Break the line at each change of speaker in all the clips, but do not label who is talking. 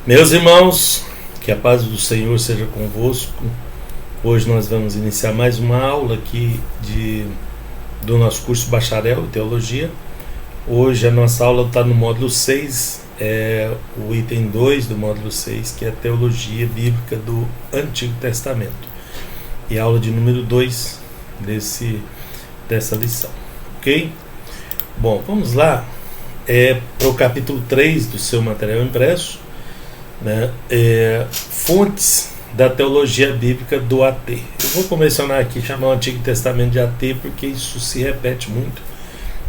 Meus irmãos, que a paz do Senhor seja convosco. Hoje nós vamos iniciar mais uma aula aqui do nosso curso Bacharel em Teologia. Hoje a nossa aula está no módulo 6, o item 2 do módulo 6, que é a Teologia Bíblica do Antigo Testamento. E a aula de número 2 dessa lição, ok? Bom, vamos lá para o capítulo 3 do seu material impresso, né? Fontes da Teologia Bíblica do AT. Eu vou começar aqui, chamar o Antigo Testamento de AT, porque isso se repete muito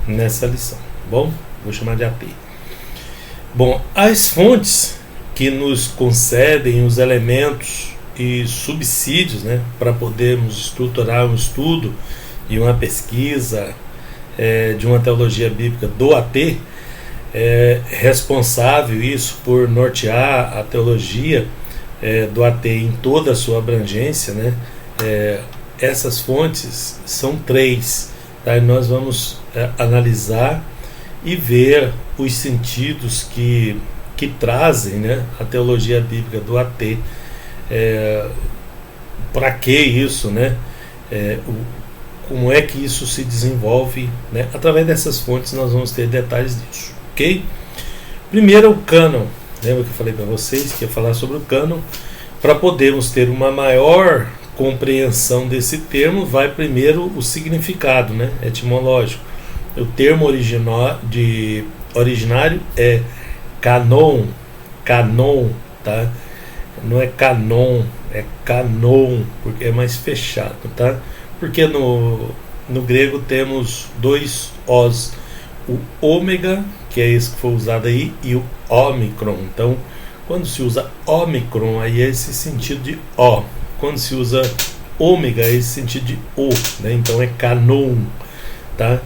nessa lição. Bom, vou chamar de AT. Bom, as fontes que nos concedem os elementos e subsídios, né, para podermos estruturar um estudo e uma pesquisa de uma teologia bíblica do AT, responsável isso por nortear a teologia do AT em toda a sua abrangência, né? Essas fontes são 3, tá? E nós vamos analisar e ver os sentidos que trazem, né, a teologia bíblica do AT. Para que isso, né? Como é que isso se desenvolve, né? Através dessas fontes nós vamos ter detalhes disso, ok? Primeiro, o cânon. Lembra que eu falei para vocês que ia falar sobre o cânon? Para podermos ter uma maior compreensão desse termo, vai primeiro o significado, né, etimológico. O termo originário é canon, tá? Não é canon, é canon, porque é mais fechado, tá? Porque no grego temos 2 Os, o ômega, que é esse que foi usado aí, e o ômicron. Então, quando se usa ômicron, aí é esse sentido de O. Quando se usa ômega, é esse sentido de O, né? Então é canon, tá?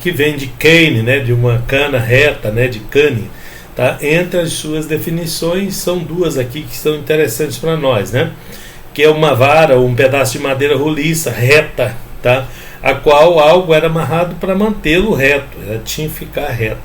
Que vem de cane, né? De uma cana reta, né? De cane, tá? Entre as suas definições, são 2 aqui que são interessantes para nós, né? Que é uma vara ou um pedaço de madeira roliça, reta, tá? A qual algo era amarrado para mantê-lo reto, ela tinha que ficar reto.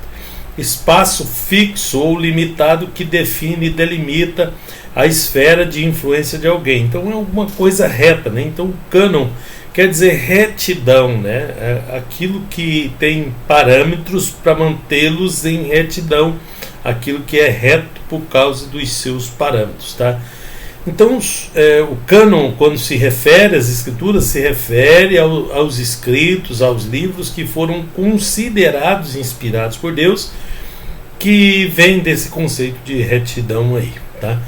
Espaço fixo ou limitado que define e delimita a esfera de influência de alguém. Então é alguma coisa reta, né? Então o cânon quer dizer retidão, né? É aquilo que tem parâmetros para mantê-los em retidão, aquilo que é reto por causa dos seus parâmetros, tá? Então, o cânon, quando se refere às escrituras, se refere aos escritos, aos livros que foram considerados inspirados por Deus, que vem desse conceito de retidão aí, tá?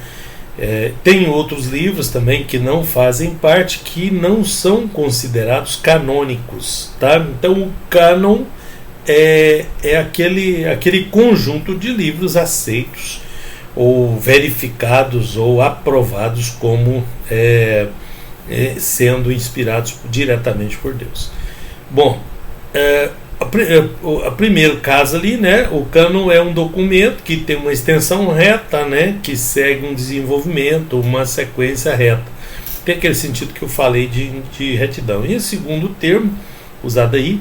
Tem outros livros também que não fazem parte, que não são considerados canônicos, tá? Então, o cânon é aquele conjunto de livros aceitos ou verificados ou aprovados como sendo inspirados diretamente por Deus. Bom, a primeiro caso ali, né, o cânon é um documento que tem uma extensão reta, né, que segue um desenvolvimento, uma sequência reta. Tem aquele sentido que eu falei de retidão. E o segundo termo usado aí,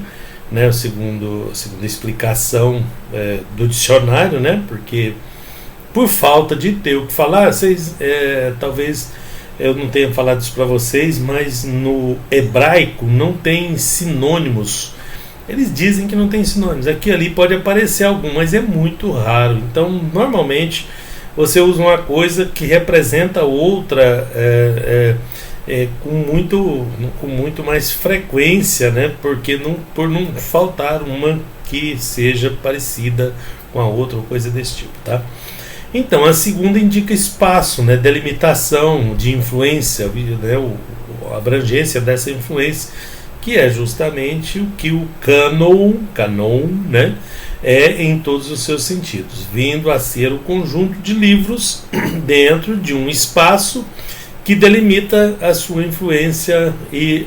né, a segunda explicação do dicionário, né, porque por falta de ter o que falar, talvez eu não tenha falado isso para vocês, mas no hebraico não tem sinônimos. Eles dizem que não tem sinônimos. Aqui e ali pode aparecer algum, mas é muito raro. Então, normalmente, você usa uma coisa que representa outra com muito mais frequência, né? Porque por não faltar uma que seja parecida com a outra, ou coisa desse tipo, tá? Então, a segunda indica espaço, né, delimitação de influência, né, a abrangência dessa influência, que é justamente o que o canon, né, é em todos os seus sentidos, vindo a ser o conjunto de livros dentro de um espaço que delimita a sua influência e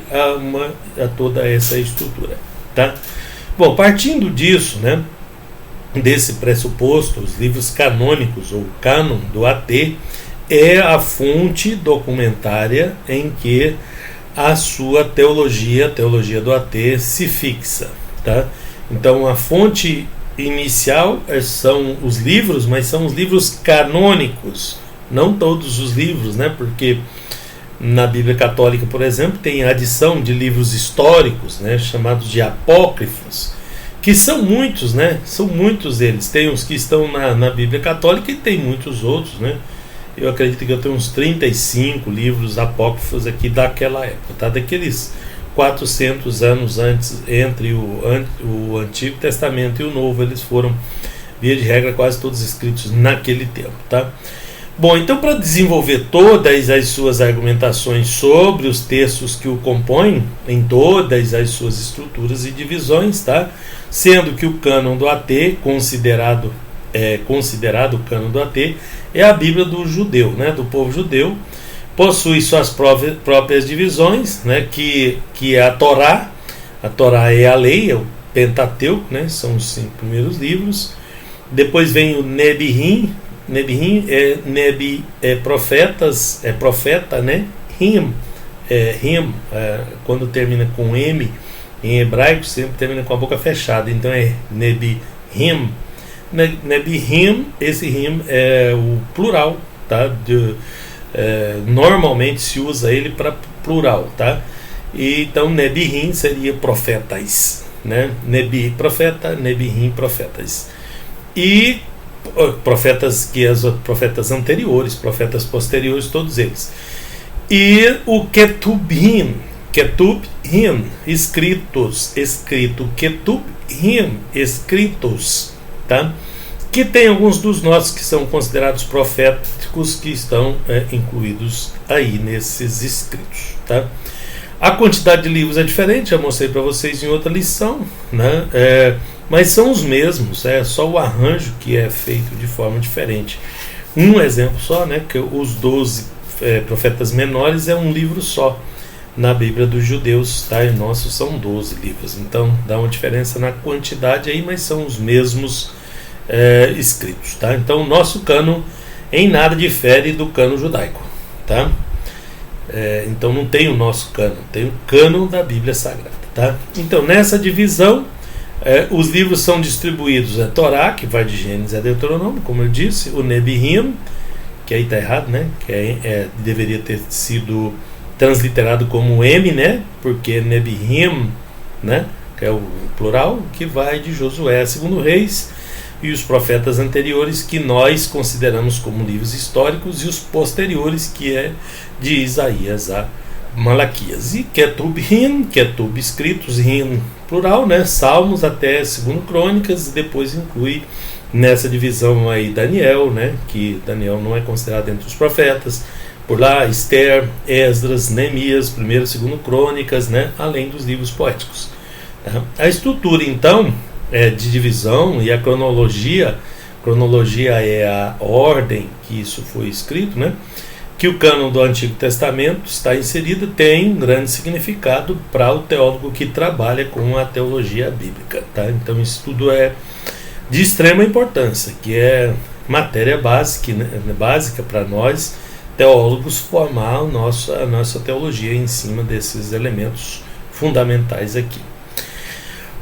a toda essa estrutura, tá? Bom, partindo disso, né, desse pressuposto, os livros canônicos ou cânon do AT é a fonte documentária em que a sua teologia, a teologia do AT, se fixa, tá? Então a fonte inicial são os livros, mas são os livros canônicos, não todos os livros, né? Porque na Bíblia Católica, por exemplo, tem a adição de livros históricos, né, chamados de apócrifos, que são muitos, né? São muitos eles. Tem uns que estão na Bíblia Católica e tem muitos outros, né? Eu acredito que eu tenho uns 35 livros apócrifos aqui daquela época, tá? Daqueles 400 anos antes, entre o Antigo Testamento e o Novo, eles foram, via de regra, quase todos escritos naquele tempo, tá? Bom, então, para desenvolver todas as suas argumentações sobre os textos que o compõem, em todas as suas estruturas e divisões, tá? Sendo que o cânon do AT, considerado o cânon do AT, é a Bíblia do judeu, né? Do povo judeu, possui suas próprias divisões, né? Que é a Torá. A Torá é a lei, é o Pentateuco, né? São os 5 primeiros livros. Depois vem o Nebiim. Nebiim é profetas, é profeta, né? Him, quando termina com M, em hebraico sempre termina com a boca fechada, então é Nebiim. Nebiim, esse Him é o plural, tá? Normalmente se usa ele para plural, tá? E, então Nebiim seria profetas, né? Nebi, profeta, Nebiim, profetas. E profetas, que as profetas anteriores, profetas posteriores, todos eles. E o Ketubim, escrito Ketubim, escritos, tá? Que tem alguns dos nossos que são considerados proféticos, que estão incluídos aí nesses escritos, tá? A quantidade de livros é diferente, já mostrei para vocês em outra lição, né? Mas são os mesmos, é só o arranjo que é feito de forma diferente. Um exemplo só, né, que os 12 profetas menores é um livro só na Bíblia dos judeus, tá? E o nosso são 12 livros, então dá uma diferença na quantidade aí, mas são os mesmos escritos, tá? Então o nosso cânon em nada difere do cânon judaico, tá? Então não tem o nosso cânon, tem o cânon da Bíblia Sagrada, tá? Então nessa divisão os livros são distribuídos: a Torá, que vai de Gênesis a Deuteronômio, como eu disse, o Nebiim, que aí está errado, né? Que deveria ter sido transliterado como M, né? Porque Nebiim, né? Que é o plural, que vai de Josué a 2 Reis, e os profetas anteriores, que nós consideramos como livros históricos, e os posteriores, que é de Isaías a Malaquias. E Ketub escritos, Rim plural, né? Salmos até 2 Crônicas, e depois inclui nessa divisão aí Daniel, né? Que Daniel não é considerado entre os profetas. Por lá, Esther, Esdras, Neemias, 1ª e 2ª Crônicas, né? Além dos livros poéticos. A estrutura, então, de divisão, e a cronologia é a ordem que isso foi escrito, né? Que o cânon do Antigo Testamento está inserido, tem um grande significado para o teólogo que trabalha com a teologia bíblica, tá? Então isso tudo é de extrema importância, que é matéria básica para nós teólogos formar a nossa teologia em cima desses elementos fundamentais aqui.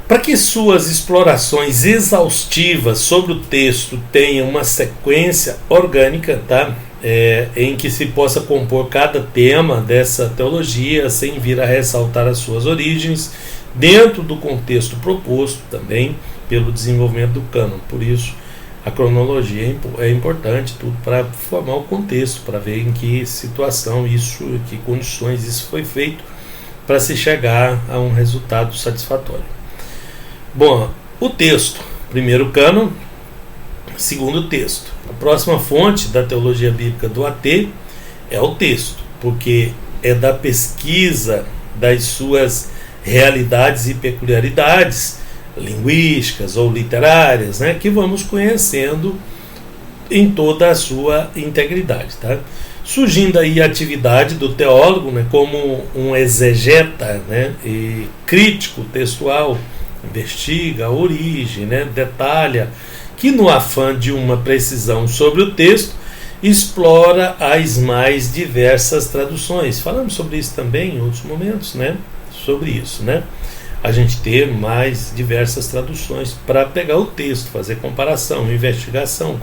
Para que suas explorações exaustivas sobre o texto tenham uma sequência orgânica, tá? Em que se possa compor cada tema dessa teologia sem vir a ressaltar as suas origens, dentro do contexto proposto também pelo desenvolvimento do cânon. Por isso, a cronologia é importante, tudo para formar o contexto, para ver em que situação que condições isso foi feito, para se chegar a um resultado satisfatório. Bom, o texto, primeiro cânon, segundo texto. A próxima fonte da teologia bíblica do AT é o texto, porque é da pesquisa das suas realidades e peculiaridades linguísticas ou literárias, né, que vamos conhecendo em toda a sua integridade, tá? Surgindo aí a atividade do teólogo, né, como um exegeta, né, e crítico textual, investiga a origem, né, detalha, que no afã de uma precisão sobre o texto, explora as mais diversas traduções. Falamos sobre isso também em outros momentos, né? Sobre isso, né? a gente ter mais diversas traduções para pegar o texto, fazer comparação, investigação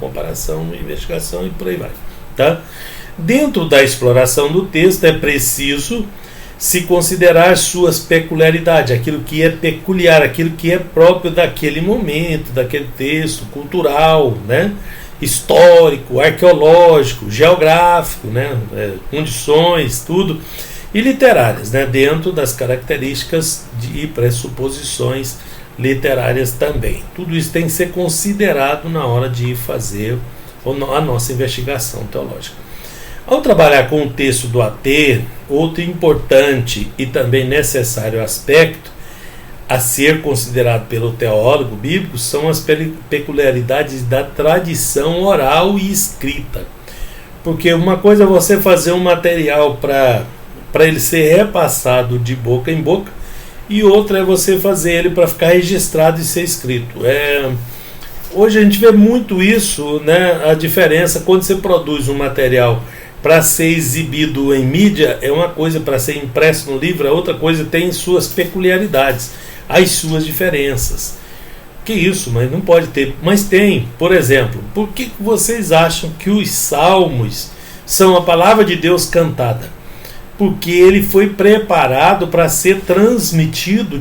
e por aí vai, tá? Dentro da exploração do texto é preciso se considerar suas peculiaridades, aquilo que é peculiar, aquilo que é próprio daquele momento, daquele texto, cultural, né? Histórico, arqueológico, geográfico, né? Condições, tudo, e literárias, né? Dentro das características e pressuposições literárias também. Tudo isso tem que ser considerado na hora de fazer a nossa investigação teológica. Ao trabalhar com o texto do AT, outro importante e também necessário aspecto a ser considerado pelo teólogo bíblico são as peculiaridades da tradição oral e escrita. Porque uma coisa é você fazer um material para ele ser repassado de boca em boca, e outra é você fazer ele para ficar registrado e ser escrito. Hoje a gente vê muito isso, né? A diferença quando você produz um material para ser exibido em mídia é uma coisa, para ser impresso no livro é outra coisa, tem suas peculiaridades, as suas diferenças. Que isso, mas não pode ter. Mas tem, por exemplo, por que vocês acham que os salmos são a palavra de Deus cantada? Porque ele foi preparado para ser transmitido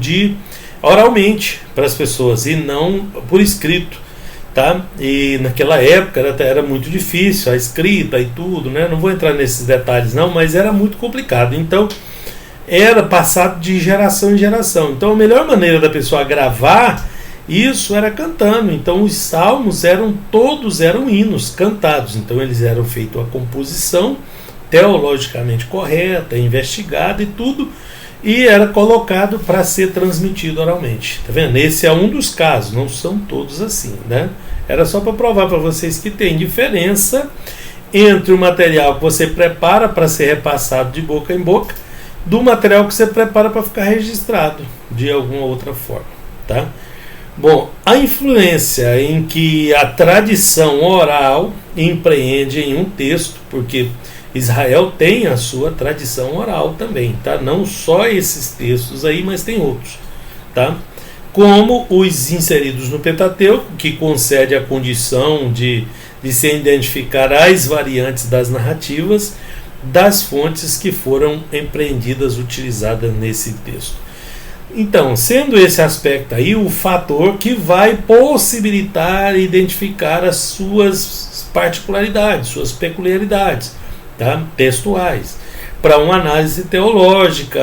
oralmente para as pessoas e não por escrito. Tá? E naquela época era muito difícil a escrita e tudo, né? Não vou entrar nesses detalhes não, mas era muito complicado. Então era passado de geração em geração. Então a melhor maneira da pessoa gravar isso era cantando. Então os salmos todos eram hinos cantados. Então eles eram feitos a composição teologicamente correta, investigada e tudo, e era colocado para ser transmitido oralmente. Tá vendo? Esse é um dos casos, não são todos assim, né? Era só para provar para vocês que tem diferença entre o material que você prepara para ser repassado de boca em boca do material que você prepara para ficar registrado de alguma outra forma, tá? Bom, a influência em que a tradição oral empreende em um texto, porque Israel tem a sua tradição oral também, tá? Não só esses textos aí, mas tem outros, tá? Como os inseridos no Pentateuco, que concede a condição de se identificar as variantes das narrativas das fontes que foram empreendidas, utilizadas nesse texto. Então, sendo esse aspecto aí o fator que vai possibilitar identificar as suas particularidades, suas peculiaridades, tá? Textuais, para uma análise teológica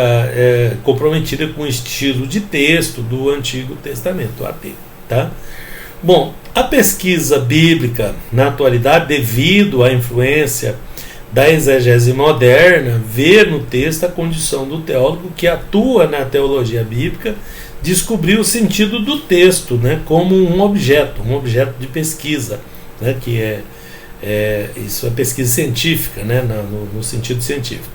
comprometida com o estilo de texto do Antigo Testamento, AT, tá? Bom, a pesquisa bíblica na atualidade, devido à influência da exegese moderna, vê no texto a condição do teólogo que atua na teologia bíblica descobrir o sentido do texto, né, como um objeto de pesquisa, né, que isso é pesquisa científica, né, no sentido científico,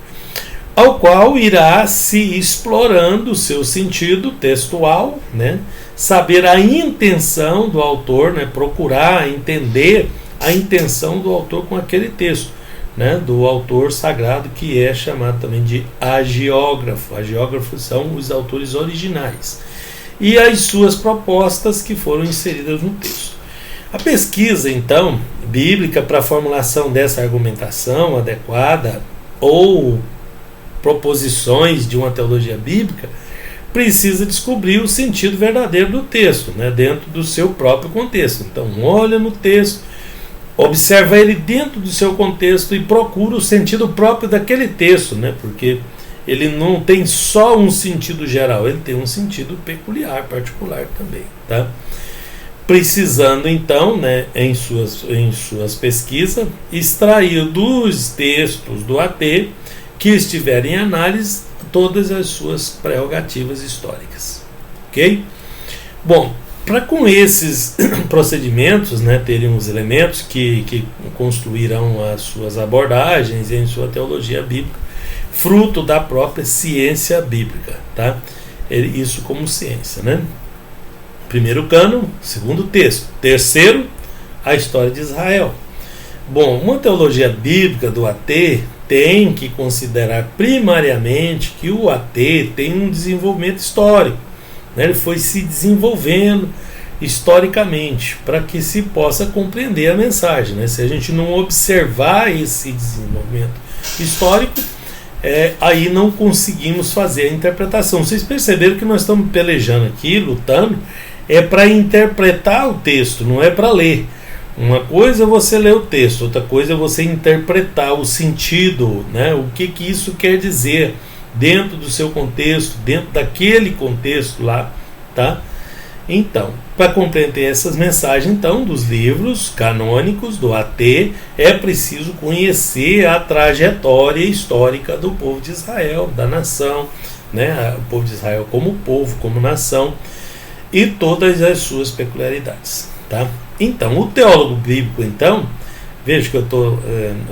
ao qual irá se explorando o seu sentido textual, né, saber a intenção do autor, né, procurar entender a intenção do autor com aquele texto, né, do autor sagrado, que é chamado também de agiógrafo. Agiógrafos são os autores originais e as suas propostas que foram inseridas no texto. A pesquisa, então, bíblica para a formulação dessa argumentação adequada ou proposições de uma teologia bíblica precisa descobrir o sentido verdadeiro do texto, né, dentro do seu próprio contexto. Então, olha no texto, observa ele dentro do seu contexto e procura o sentido próprio daquele texto, né, porque ele não tem só um sentido geral, ele tem um sentido peculiar, particular também, tá? Precisando então, né, em suas pesquisas, extrair dos textos do AT que estiverem em análise todas as suas prerrogativas históricas, ok? Bom, para com esses procedimentos, né, terem os elementos que construirão as suas abordagens em sua teologia bíblica, fruto da própria ciência bíblica, tá? Isso como ciência, né? Primeiro cânon, segundo texto. Terceiro, a história de Israel. Bom, uma teologia bíblica do AT tem que considerar primariamente que o AT tem um desenvolvimento histórico, né? Ele foi se desenvolvendo historicamente para que se possa compreender a mensagem, né? Se a gente não observar esse desenvolvimento histórico, aí não conseguimos fazer a interpretação. Vocês perceberam que nós estamos pelejando aqui, lutando, para interpretar o texto, não é para ler. Uma coisa é você ler o texto, outra coisa é você interpretar o sentido, né? O que isso quer dizer dentro do seu contexto, dentro daquele contexto lá, tá? Então, para compreender essas mensagens então dos livros canônicos do AT, é preciso conhecer a trajetória histórica do povo de Israel, da nação, né? O povo de Israel como povo, como nação, e todas as suas peculiaridades, tá? Então, o teólogo bíblico, então, veja que eu estou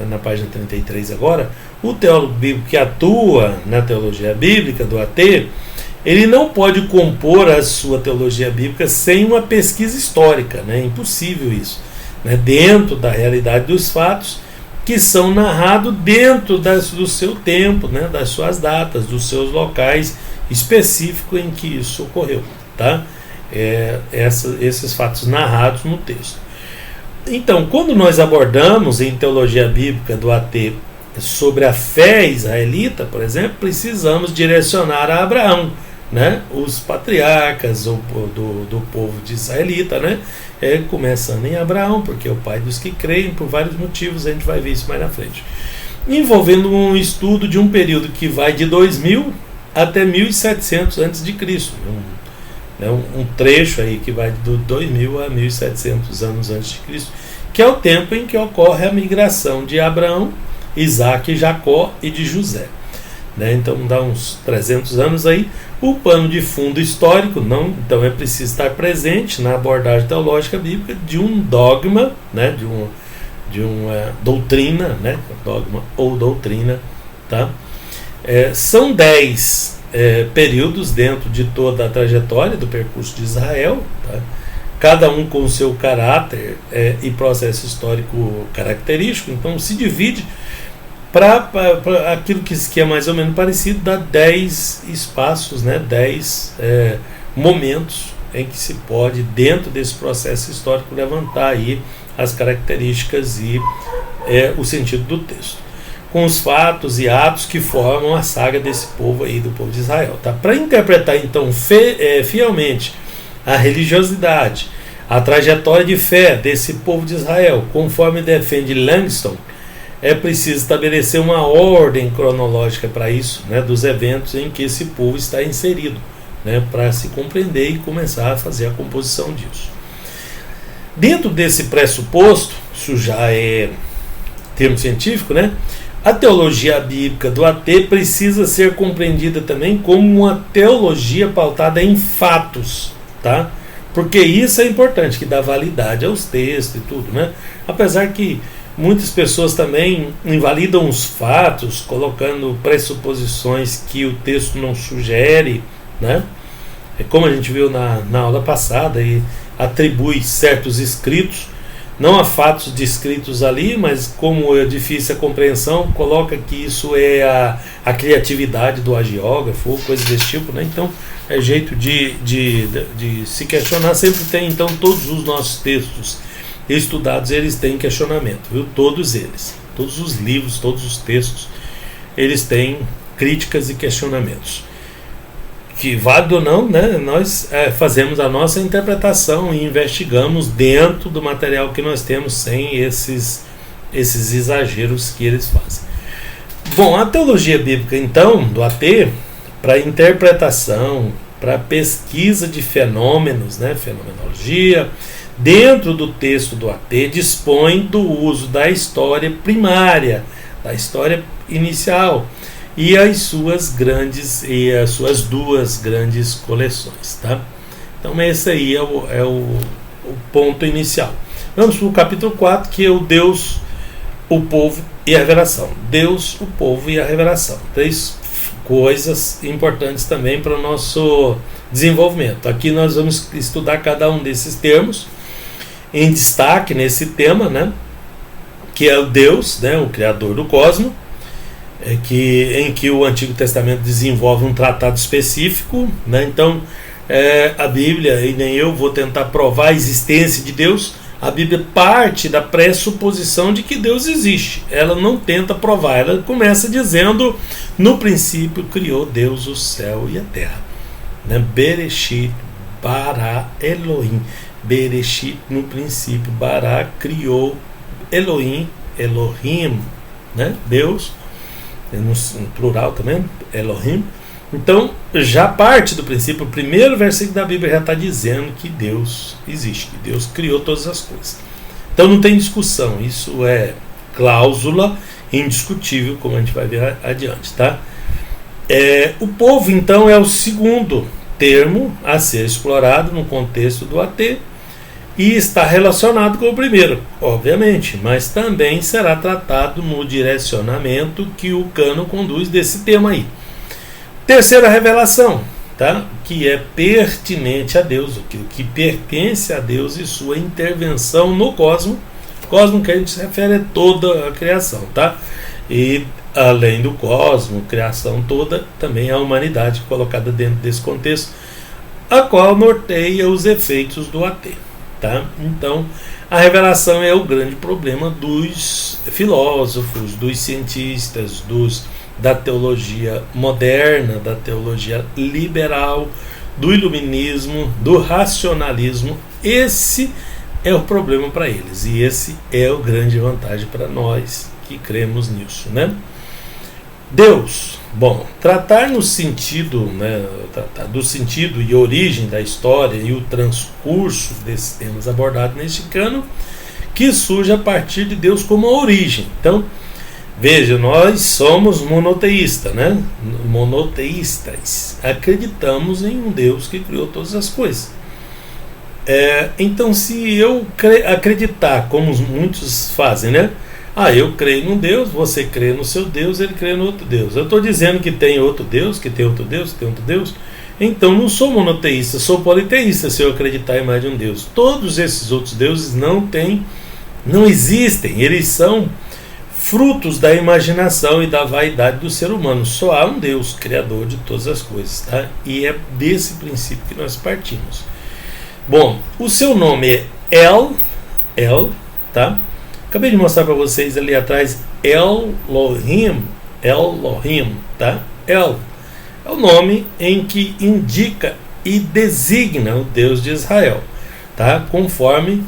na página 33 agora, o teólogo bíblico que atua na teologia bíblica do AT, ele não pode compor a sua teologia bíblica sem uma pesquisa histórica, né? É impossível isso, né? Dentro da realidade dos fatos que são narrados dentro do seu tempo, né? Das suas datas, dos seus locais específicos em que isso ocorreu, tá? Esses fatos narrados no texto. Então, quando nós abordamos em teologia bíblica do AT sobre a fé israelita, por exemplo, precisamos direcionar a Abraão, né? Os patriarcas do povo de israelita, né? Começando em Abraão, porque é o pai dos que creem, por vários motivos, a gente vai ver isso mais na frente, envolvendo um estudo de um período que vai de 2000 até 1700 a.C., um trecho aí que vai do 2000 a 1700 anos antes de Cristo, que é o tempo em que ocorre a migração de Abraão, Isaac, Jacó e de José, né? Então dá uns 300 anos aí. O pano de fundo histórico, então é preciso estar presente na abordagem teológica bíblica de um dogma, né? de uma doutrina, né? Dogma ou doutrina, tá? São 10 períodos dentro de toda a trajetória do percurso de Israel, tá? Cada um com o seu caráter e processo histórico característico, então se divide para aquilo que é mais ou menos parecido, dá 10 espaços, né? 10 momentos em que se pode, dentro desse processo histórico, levantar aí as características e o sentido do texto, com os fatos e atos que formam a saga desse povo aí, do povo de Israel, tá? Para interpretar então fielmente a religiosidade, a trajetória de fé desse povo de Israel, conforme defende Langston, é preciso estabelecer uma ordem cronológica para isso, né, dos eventos em que esse povo está inserido, né, para se compreender e começar a fazer a composição disso. Dentro desse pressuposto, isso já é termo científico, né, a teologia bíblica do AT precisa ser compreendida também como uma teologia pautada em fatos, tá? Porque isso é importante, que dá validade aos textos e tudo, né? Apesar que muitas pessoas também invalidam os fatos, colocando pressuposições que o texto não sugere, né? Como a gente viu na aula passada, e atribui certos escritos, não há fatos descritos ali, mas como é difícil a compreensão, coloca que isso é a criatividade do agiógrafo, ou coisa desse tipo, né? Então, é jeito de se questionar. Sempre tem, então, todos os nossos textos estudados, eles têm questionamento, viu? Todos eles, todos os livros, todos os textos, eles têm críticas e questionamentos. Que válido ou não, né, nós fazemos a nossa interpretação e investigamos dentro do material que nós temos, sem esses exageros que eles fazem. Bom, a teologia bíblica, então, do AT, para interpretação, para pesquisa de fenômenos, né, fenomenologia, dentro do texto do AT, dispõe do uso da história primária, da história inicial, e as suas duas grandes coleções, tá? Então esse aí é o ponto inicial. Vamos para o capítulo 4, que é o Deus, o povo e a revelação. Deus, o povo e a revelação. 3 coisas importantes também para o nosso desenvolvimento. Aqui nós vamos estudar cada um desses termos em destaque nesse tema, né? Que é o Deus, né? O Criador do cosmos, em que o Antigo Testamento desenvolve um tratado específico, né? Então, a Bíblia, e nem eu vou tentar provar a existência de Deus. A Bíblia parte da pressuposição de que Deus existe. Ela não tenta provar, ela começa dizendo: no princípio criou Deus o céu e a terra, né? Bereshit bara Elohim. Bereshit, no princípio, bara, criou Elohim, Elohim, né? Deus, no plural também, Elohim. Então, já parte do princípio, o primeiro versículo da Bíblia já está dizendo que Deus existe, que Deus criou todas as coisas. Então não tem discussão, isso é cláusula indiscutível, como a gente vai ver adiante, tá? O povo, então, é o segundo termo a ser explorado no contexto do AT, e está relacionado com o primeiro, obviamente, mas também será tratado no direcionamento que o cânon conduz desse tema aí. Terceira revelação, tá? Que é pertinente a Deus, o que pertence a Deus e sua intervenção no cosmos. Cosmos que a gente se refere a toda a criação, tá? E além do cosmos, criação toda, também a humanidade colocada dentro desse contexto, a qual norteia os efeitos do AT, tá? Então, a revelação é o grande problema dos filósofos, dos cientistas, da teologia moderna, da teologia liberal, do iluminismo, do racionalismo. Esse é o problema para eles, e esse é o grande vantagem para nós que cremos nisso, né? Deus, bom, tratar no sentido, né, tratar do sentido e origem da história e o transcurso desses temas abordados neste cano, que surge a partir de Deus como a origem. Então, veja, nós somos monoteístas, né? Monoteístas. Acreditamos em um Deus que criou todas as coisas. Então, se eu acreditar, como muitos fazem, né? Eu creio num Deus, você crê no seu Deus, ele crê no outro Deus. Eu estou dizendo que tem outro Deus, que tem outro Deus, que tem outro Deus. Então, não sou monoteísta, sou politeísta se eu acreditar em mais de um Deus. Todos esses outros deuses não existem. Eles são frutos da imaginação e da vaidade do ser humano. Só há um Deus, criador de todas as coisas, tá? E é desse princípio que nós partimos. Bom, o seu nome é El, tá? Acabei de mostrar para vocês ali atrás Elohim, tá? El é o nome em que indica e designa o Deus de Israel, tá? Conforme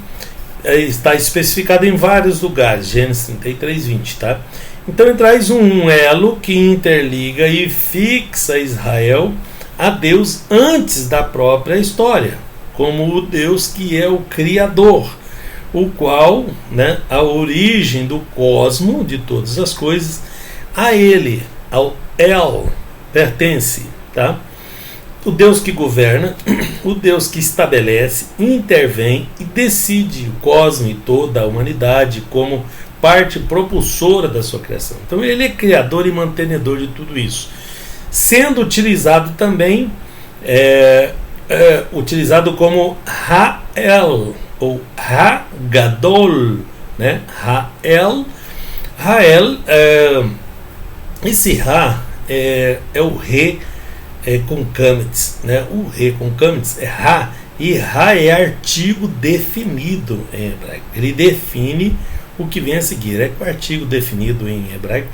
está especificado em vários lugares, Gênesis 33, 20, tá? Então ele traz um elo que interliga e fixa Israel a Deus antes da própria história, como o Deus que é o Criador, o qual, né, a origem do cosmo, de todas as coisas, a ele, ao El, pertence, tá? O Deus que governa, o Deus que estabelece, intervém e decide o cosmo e toda a humanidade como parte propulsora da sua criação. Então ele é criador e mantenedor de tudo isso, sendo utilizado também utilizado como Ha'el ou Ha-Gadol, né? Ha'el, esse Ra é o Re com Kametz, né? O Re com Kametz é Ra, e Ra é artigo definido em hebraico. Ele define o que vem a seguir. É que o artigo definido em hebraico,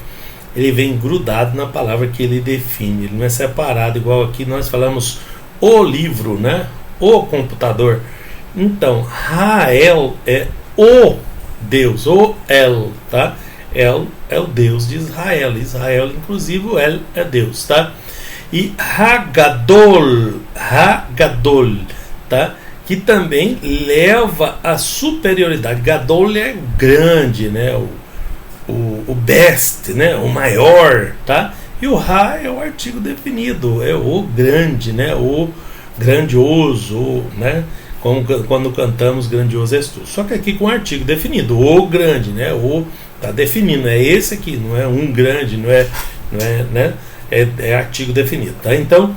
ele vem grudado na palavra que ele define. Ele não é separado, igual aqui nós falamos o livro, né? O computador. Então, Rael é o Deus, o El, tá? El é o Deus de Israel. Israel, inclusive, o El é Deus, tá? E Hagadol, tá? Que também leva a superioridade. Gadol é grande, né? O best, né? O maior, tá? E o Ra é o artigo definido, é o grande, né? O grandioso, né? Como quando cantamos grandioso és tu. Só que aqui com artigo definido, o grande, né? O tá definindo, é esse aqui, não é um grande, não é, né? É artigo definido, tá? Então,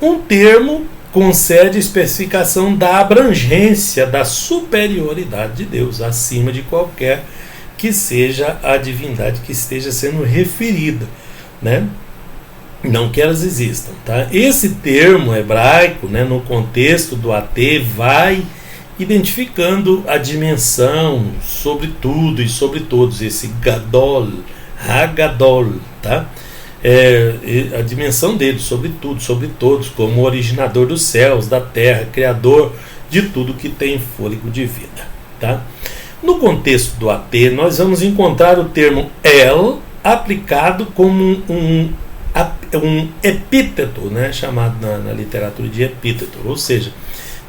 um termo concede especificação da abrangência, da superioridade de Deus acima de qualquer que seja a divindade que esteja sendo referida, né? não que elas existam, tá? Esse termo hebraico, né, no contexto do AT, vai identificando a dimensão sobre tudo e sobre todos, esse Gadol, Hagadol, tá? A dimensão dele sobre tudo, sobre todos, como originador dos céus, da terra, criador de tudo que tem fôlego de vida, tá? No contexto do AT, nós vamos encontrar o termo El aplicado como um epíteto, né, chamado na literatura de epíteto, ou seja,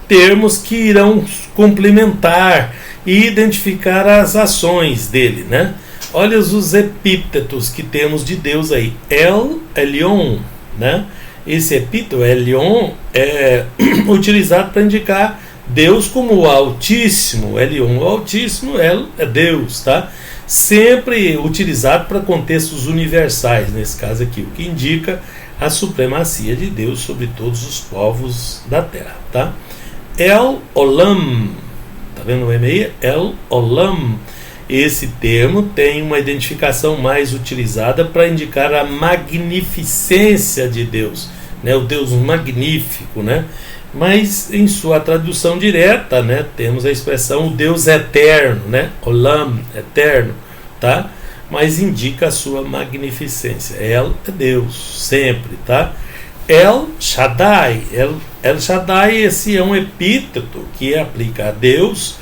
termos que irão complementar e identificar as ações dele, né? Olha os epítetos que temos de Deus aí. El Elyon, né? Esse epíteto Elyon é utilizado para indicar Deus como o Altíssimo. Elyon, o Altíssimo, El é Deus, tá? Sempre utilizado para contextos universais, nesse caso aqui, o que indica a supremacia de Deus sobre todos os povos da terra, tá? El Olam, tá vendo o M aí? El Olam. Esse termo tem uma identificação mais utilizada para indicar a magnificência de Deus, né? O Deus magnífico, né? Mas em sua tradução direta, né, temos a expressão o Deus eterno, né? Olam, eterno, tá? Mas indica a sua magnificência. El é Deus, sempre, tá? El Shaddai. El Shaddai, esse é um epíteto que aplica a Deus,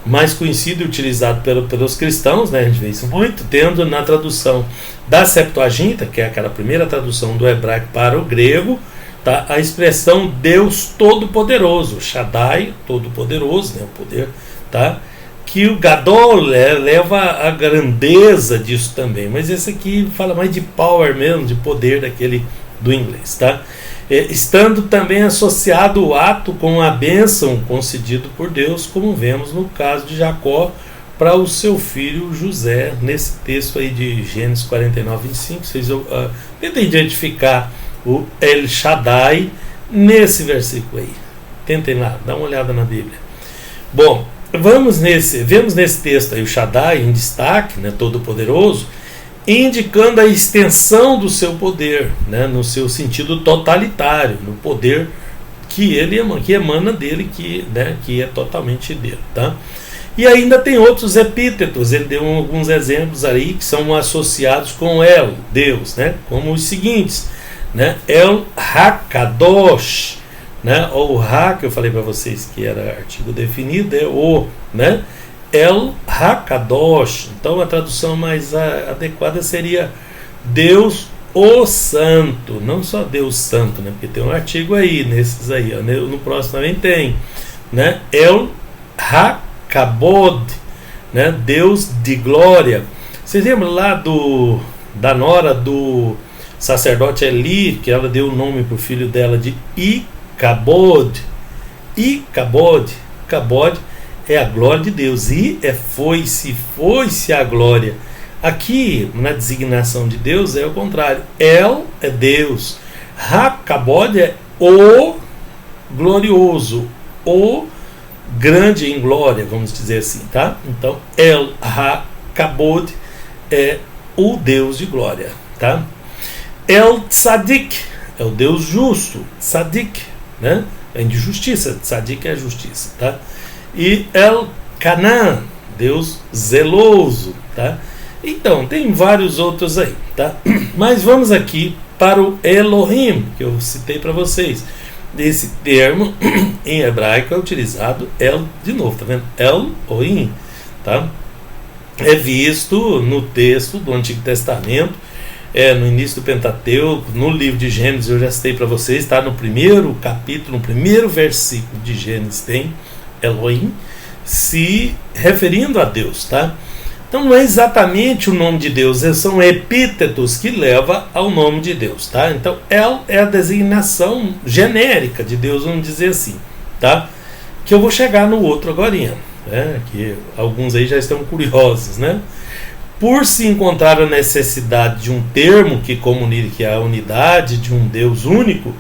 mais conhecido e utilizado pelos cristãos, né? A gente vê isso muito, tendo na tradução da Septuaginta, que é aquela primeira tradução do hebraico para o grego, tá? A expressão Deus Todo-Poderoso, Shaddai, Todo-Poderoso, né? O poder, tá? Que o Gadol leva a grandeza disso também, mas esse aqui fala mais de power mesmo, de poder daquele do inglês, tá? Estando também associado o ato com a bênção concedido por Deus, como vemos no caso de Jacó para o seu filho José, nesse texto aí de Gênesis 49, 25. Vocês tentem identificar o El Shaddai nesse versículo aí. Tentem lá, dá uma olhada na Bíblia. Bom, vemos nesse texto aí o Shaddai em destaque, né, todo-poderoso, indicando a extensão do seu poder, né, no seu sentido totalitário, no poder que emana dele, que é totalmente dele, tá? E ainda tem outros epítetos, ele deu alguns exemplos aí que são associados com El, Deus, né, como os seguintes, né, El Hakadosh, né, ou Ha, que eu falei para vocês que era artigo definido, é o, né, El Hakadosh. Então a tradução mais adequada seria Deus o Santo, não só Deus Santo, né? Porque tem um artigo aí, nesses aí, ó, no próximo também tem, né? El Hakabod, né? Deus de glória. Vocês lembram lá da nora do sacerdote Eli, que ela deu o nome para o filho dela de Icabod? Icabod é a glória de Deus, e foi-se a glória. Aqui, na designação de Deus, é o contrário. El é Deus, Hakabod é o glorioso, o grande em glória, vamos dizer assim, tá? Então, El Hakabod é o Deus de glória, tá? El Tzadik é o Deus justo, Tzadik, né? É de justiça, Tzadik é justiça, tá? E El Canaan, Deus zeloso, tá? Então, tem vários outros aí, tá? Mas vamos aqui para o Elohim, que eu citei para vocês. Esse termo em hebraico é utilizado de novo, tá vendo? Elohim, tá? É visto no texto do Antigo Testamento, no início do Pentateuco, no livro de Gênesis, eu já citei para vocês, tá? No primeiro capítulo, no primeiro versículo de Gênesis tem Elohim, se referindo a Deus, tá? Então não é exatamente o nome de Deus, são epítetos que levam ao nome de Deus, tá? Então El é a designação genérica de Deus, vamos dizer assim, tá? Que eu vou chegar no outro agorinha, né? Que alguns aí já estão curiosos, né? Por se encontrar a necessidade de um termo que comunique a unidade de um Deus único,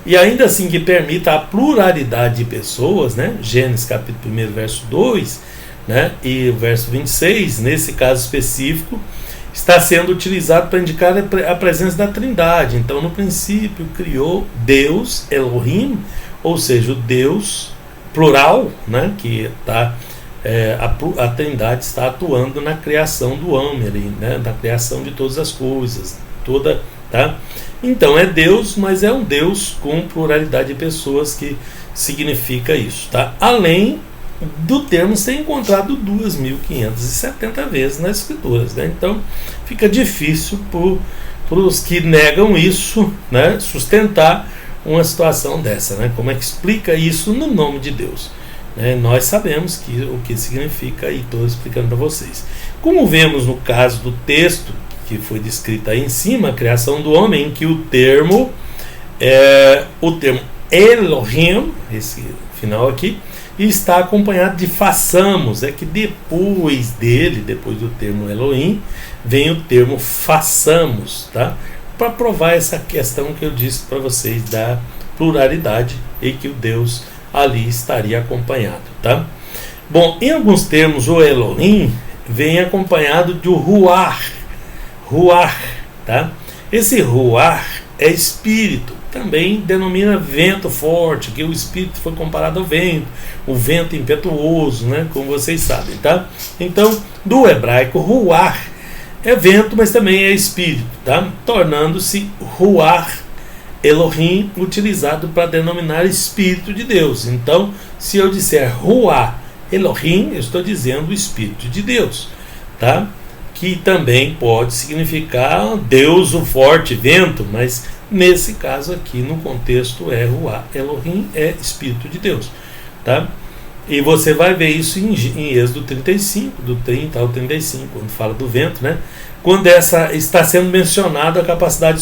e ainda assim que permita a pluralidade de pessoas, né? Gênesis capítulo 1, verso 2, né? E o verso 26, nesse caso específico, está sendo utilizado para indicar a presença da Trindade. Então, no princípio, criou Deus, Elohim, ou seja, o Deus plural, né, que está... a Trindade está atuando na criação do homem, né, na criação de todas as coisas, tá? Então é Deus, mas é um Deus com pluralidade de pessoas, que significa isso, tá? Além do termo ser encontrado 2.570 vezes nas Escrituras, né? Então fica difícil para os que negam isso, né, sustentar uma situação dessa, né? Como é que explica isso no nome de Deus? Nós sabemos o que significa, e estou explicando para vocês. Como vemos no caso do texto que foi descrito aí em cima, a criação do homem, em que o termo Elohim, esse final aqui, está acompanhado de façamos. É que depois do termo Elohim, vem o termo façamos, tá? Para provar essa questão que eu disse para vocês da pluralidade, e que o Deus ali estaria acompanhado, tá? Bom, em alguns termos o Elohim vem acompanhado de Ruach, tá? Esse Ruach é espírito, também denomina vento forte, que o espírito foi comparado ao vento, o vento impetuoso, né? Como vocês sabem, tá? Então, do hebraico, Ruach é vento, mas também é espírito, tá? Tornando-se Ruach Elohim, utilizado para denominar Espírito de Deus. Então, se eu disser Ruach Elohim, eu estou dizendo o Espírito de Deus, tá? Que também pode significar Deus, o forte vento, mas nesse caso aqui, no contexto, é Ruach Elohim, é Espírito de Deus, tá? E você vai ver isso em Êxodo 35, do 30 ao 35, quando fala do vento, né? Quando está sendo mencionada a capacidade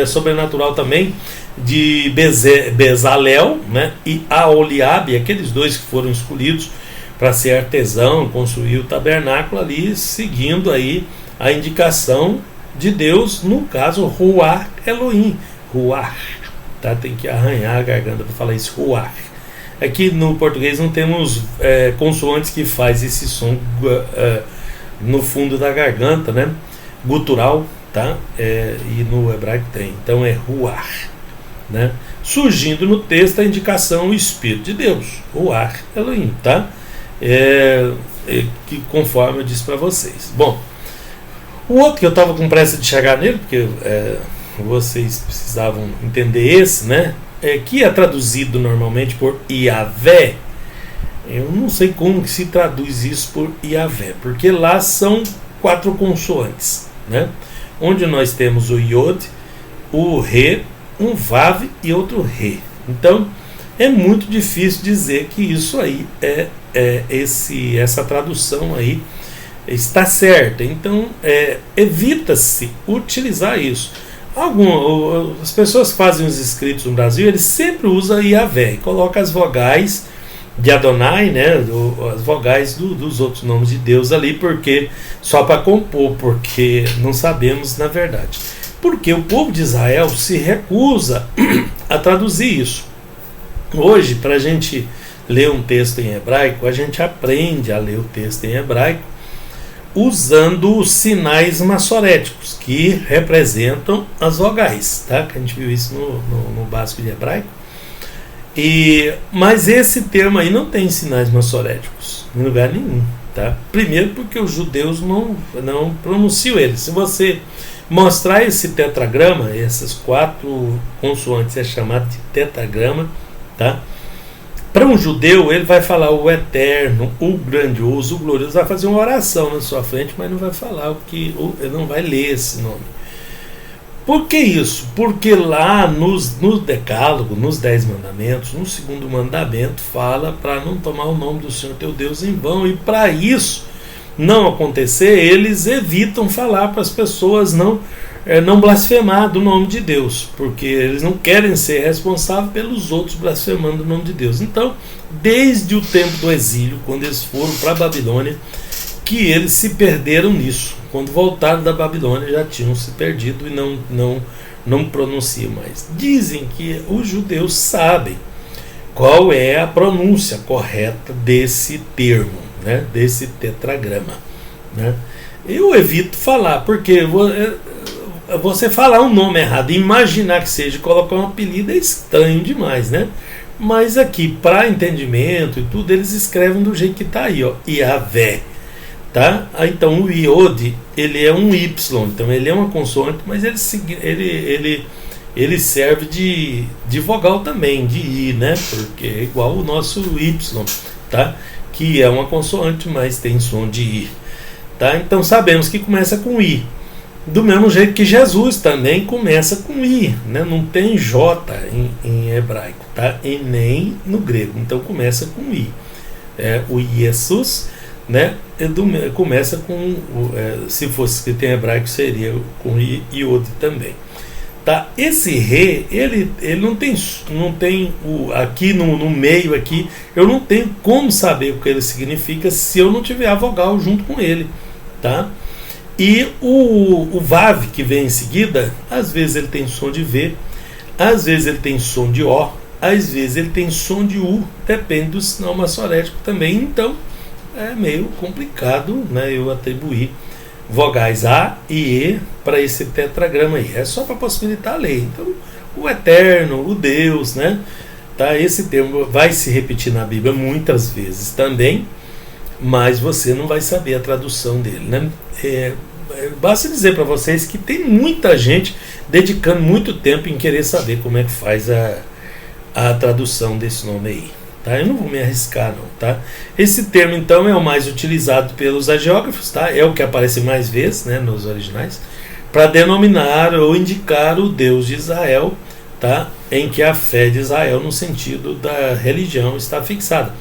sobrenatural também de Bezalel, né, e Aholiabe, aqueles dois que foram escolhidos para ser artesão, construir o tabernáculo ali, seguindo aí a indicação de Deus, no caso Ruach Elohim, Ruach, tá? Tem que arranhar a garganta para falar isso, Ruach. Aqui no português não temos consoantes que faz esse som no fundo da garganta, né? Gutural, tá? E no hebraico tem. Então é Ruach, né? Surgindo no texto a indicação o Espírito de Deus, Ruach Elohim, tá? Que conforme eu disse para vocês. Bom, o outro que eu estava com pressa de chegar nele, porque vocês precisavam entender esse, né? Que é traduzido normalmente por Iavé. Eu não sei como que se traduz isso por Iavé, porque lá são 4 consoantes, né? Onde nós temos o Yod, o Re, um Vav e outro Re. Então é muito difícil dizer que isso aí essa tradução aí está certa. Então evita-se utilizar isso. As pessoas que fazem os escritos no Brasil, eles sempre usam Iavé e colocam as vogais de Adonai, né, as vogais dos outros nomes de Deus ali, porque só para compor, porque não sabemos na verdade. Porque o povo de Israel se recusa a traduzir isso. Hoje, para a gente ler um texto em hebraico, a gente aprende a ler o texto em hebraico usando os sinais massoréticos, que representam as vogais, tá? Que a gente viu isso no básico de hebraico. Mas esse termo aí não tem sinais massoréticos em lugar nenhum, tá? Primeiro porque os judeus não pronunciam ele. Se você mostrar esse tetragrama, essas 4 consoantes é chamado de tetragrama, tá? Para um judeu, ele vai falar o eterno, o grandioso, o glorioso, vai fazer uma oração na sua frente, mas não vai falar ele não vai ler esse nome. Por que isso? Porque lá no decálogo, nos 10 mandamentos, no 2º mandamento, fala para não tomar o nome do Senhor teu Deus em vão, e para isso não acontecer, eles evitam falar para as pessoas não blasfemar do nome de Deus, porque eles não querem ser responsáveis pelos outros blasfemando o nome de Deus. Então, desde o tempo do exílio, quando eles foram para a Babilônia, que eles se perderam nisso. Quando voltaram da Babilônia, já tinham se perdido e não pronunciam mais. Dizem que os judeus sabem qual é a pronúncia correta desse termo, né, desse tetragrama, né? Eu evito falar, porque você falar um nome errado, imaginar que seja, colocar um apelido é estranho demais, né? Mas aqui, para entendimento e tudo, eles escrevem do jeito que está aí, ó, Yahvé, tá? Então o Iod, ele é um Y, então ele é uma consoante, mas ele serve de vogal também, de I, né? Porque é igual o nosso Y, tá? Que é uma consoante, mas tem som de I, tá? Então sabemos que começa com I. Do mesmo jeito que Jesus também começa com I, né? Não tem J em hebraico, tá? E nem no grego, então começa com I. O Jesus, né? Começa com, se fosse escrito em hebraico, seria com Iod também. Tá? Esse Re, ele não tem aqui no meio aqui, eu não tenho como saber o que ele significa se eu não tiver a vogal junto com ele, tá? E o Vav que vem em seguida, às vezes ele tem som de V, às vezes ele tem som de O, às vezes ele tem som de U, depende do sinal maçorético também. Então é meio complicado, né, eu atribuir vogais A e E para esse tetragrama aí. É só para possibilitar a lei. Então, o Eterno, o Deus, né, tá? Esse termo vai se repetir na Bíblia muitas vezes também, mas você não vai saber a tradução dele, né? Basta dizer para vocês que tem muita gente dedicando muito tempo em querer saber como é que faz a tradução desse nome aí, tá? Eu não vou me arriscar não, tá? Esse termo então é o mais utilizado pelos hagiógrafos, tá? É o que aparece mais vezes, né, nos originais, para denominar ou indicar o Deus de Israel, tá? Em que a fé de Israel no sentido da religião está fixada.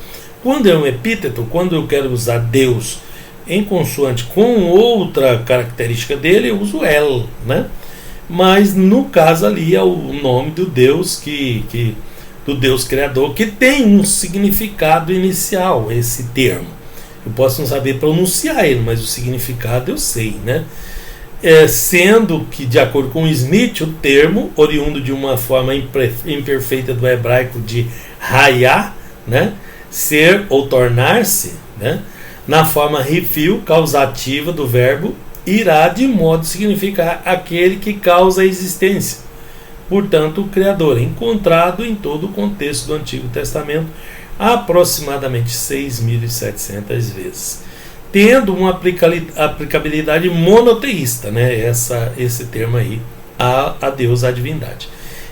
Quando é um epíteto, quando eu quero usar Deus em consoante com outra característica dele, eu uso El, né? Mas no caso ali é o nome do Deus do Deus Criador, que tem um significado inicial, esse termo. Eu posso não saber pronunciar ele, mas o significado eu sei, né? Sendo que, de acordo com Smith, o termo, oriundo de uma forma imperfeita do hebraico de Hayá, né? Ser ou tornar-se, né? Na forma refil, causativa do verbo, irá de modo a significar aquele que causa a existência. Portanto, o Criador, encontrado em todo o contexto do Antigo Testamento, aproximadamente 6.700 vezes, tendo uma aplicabilidade monoteísta, né? Esse termo aí, a Deus, a divindade,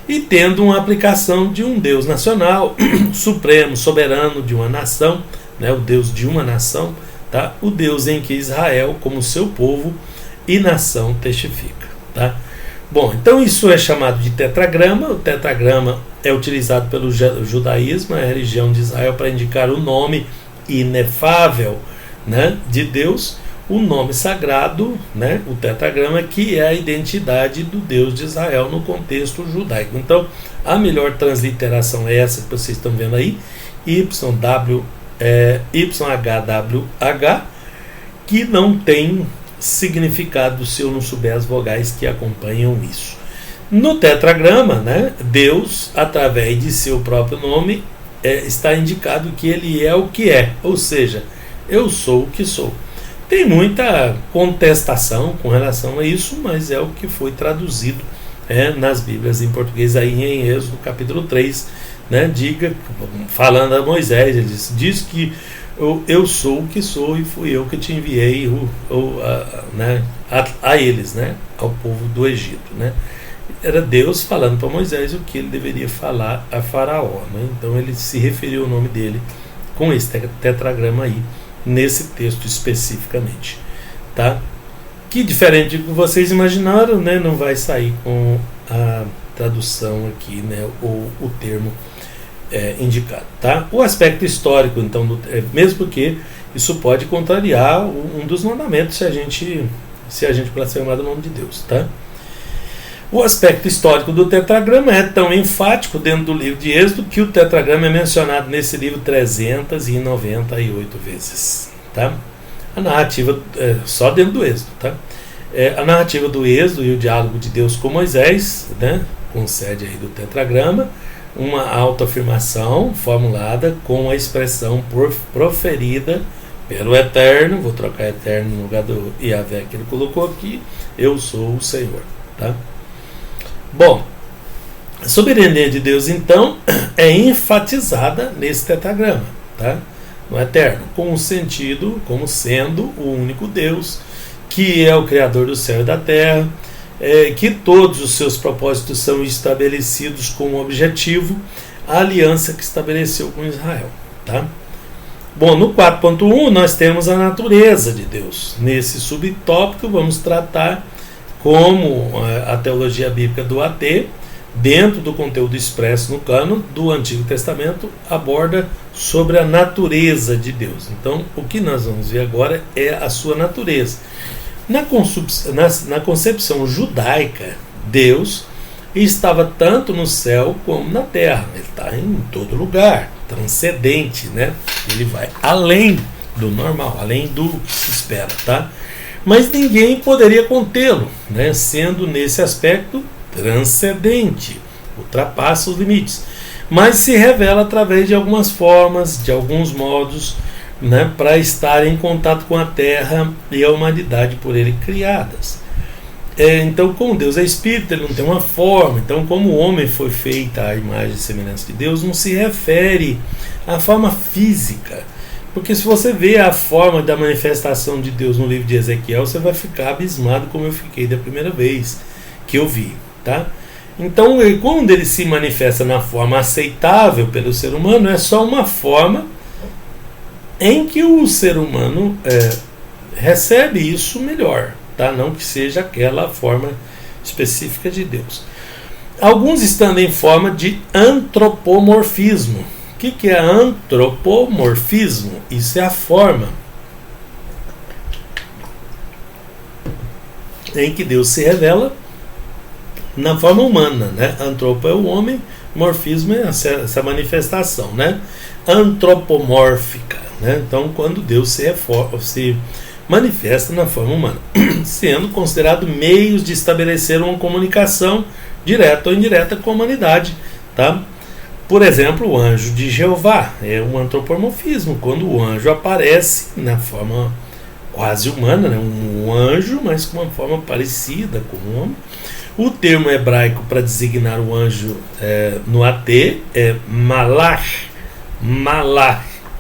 e tendo uma aplicação de um Deus nacional, supremo, soberano de uma nação, né? O Deus de uma nação, tá? O Deus em que Israel, como seu povo e nação, testifica, tá? Bom, então isso é chamado de tetragrama. O tetragrama é utilizado pelo judaísmo, a religião de Israel, para indicar o nome inefável, né, de Deus, o nome sagrado, né, o tetragrama, que é a identidade do Deus de Israel no contexto judaico. Então, a melhor transliteração é essa que vocês estão vendo aí, YHWH, que não tem significado se eu não souber as vogais que acompanham isso. No tetragrama, né, Deus, através de seu próprio nome, está indicado que ele é o que é, ou seja, eu sou o que sou. Tem muita contestação com relação a isso, mas é o que foi traduzido nas Bíblias em português aí em Êxodo capítulo 3, né, falando a Moisés, ele diz que eu sou o que sou e fui eu que te enviei a eles, né, ao povo do Egito, né. Era Deus falando para Moisés o que ele deveria falar a Faraó, né? Então ele se referiu ao nome dele com esse tetragrama aí, nesse texto especificamente, tá? Que diferente do que vocês imaginaram, né, não vai sair com a tradução aqui, né, ou o termo indicado, tá? O aspecto histórico, então, mesmo porque isso pode contrariar um dos mandamentos se a gente blasfemar o nome de Deus, tá? O aspecto histórico do tetragrama é tão enfático dentro do livro de Êxodo que o tetragrama é mencionado nesse livro 398 vezes, tá? A narrativa, só dentro do Êxodo, tá? A narrativa do Êxodo e o diálogo de Deus com Moisés, né, concede aí do tetragrama uma autoafirmação formulada com a expressão proferida pelo eterno, vou trocar eterno no lugar do Yahvé que ele colocou aqui, eu sou o Senhor. Tá? Bom, a soberania de Deus, então, é enfatizada nesse tetragrama, tá? No eterno, com o sentido como sendo o único Deus, que é o Criador do céu e da terra, que todos os seus propósitos são estabelecidos com o objetivo, a aliança que estabeleceu com Israel. Tá? Bom, no 4.1 nós temos a natureza de Deus. Nesse subtópico vamos tratar como a teologia bíblica do AT, dentro do conteúdo expresso no cânon do Antigo Testamento, aborda sobre a natureza de Deus. Então, o que nós vamos ver agora é a sua natureza. Na concepção judaica, Deus estava tanto no céu como na terra. Ele está em todo lugar, transcendente, né? Ele vai além do normal, além do que se espera, tá? Mas ninguém poderia contê-lo, né? Sendo nesse aspecto transcendente, ultrapassa os limites, mas se revela através de algumas formas, de alguns modos, né, para estar em contato com a terra e a humanidade por ele criadas. Então, como Deus é espírito, ele não tem uma forma. Então, como o homem foi feito à imagem e semelhança de Deus, não se refere à forma física, porque se você vê a forma da manifestação de Deus no livro de Ezequiel, você vai ficar abismado, como eu fiquei da primeira vez que eu vi. Tá? Então, quando ele se manifesta na forma aceitável pelo ser humano, é só uma forma em que o ser humano recebe isso melhor, tá? Não que seja aquela forma específica de Deus. Alguns estão em forma de antropomorfismo. O que é antropomorfismo? Isso é a forma em que Deus se revela na forma humana, né? Antropo é o homem, morfismo é essa manifestação, né? Antropomórfica, né? Então, quando Deus se manifesta na forma humana, sendo considerado meios de estabelecer uma comunicação direta ou indireta com a humanidade, tá? Por exemplo, o anjo de Jeová é um antropomorfismo, quando o anjo aparece na forma quase humana, né? Um anjo, mas com uma forma parecida com um homem. O termo hebraico para designar o anjo no AT é malach,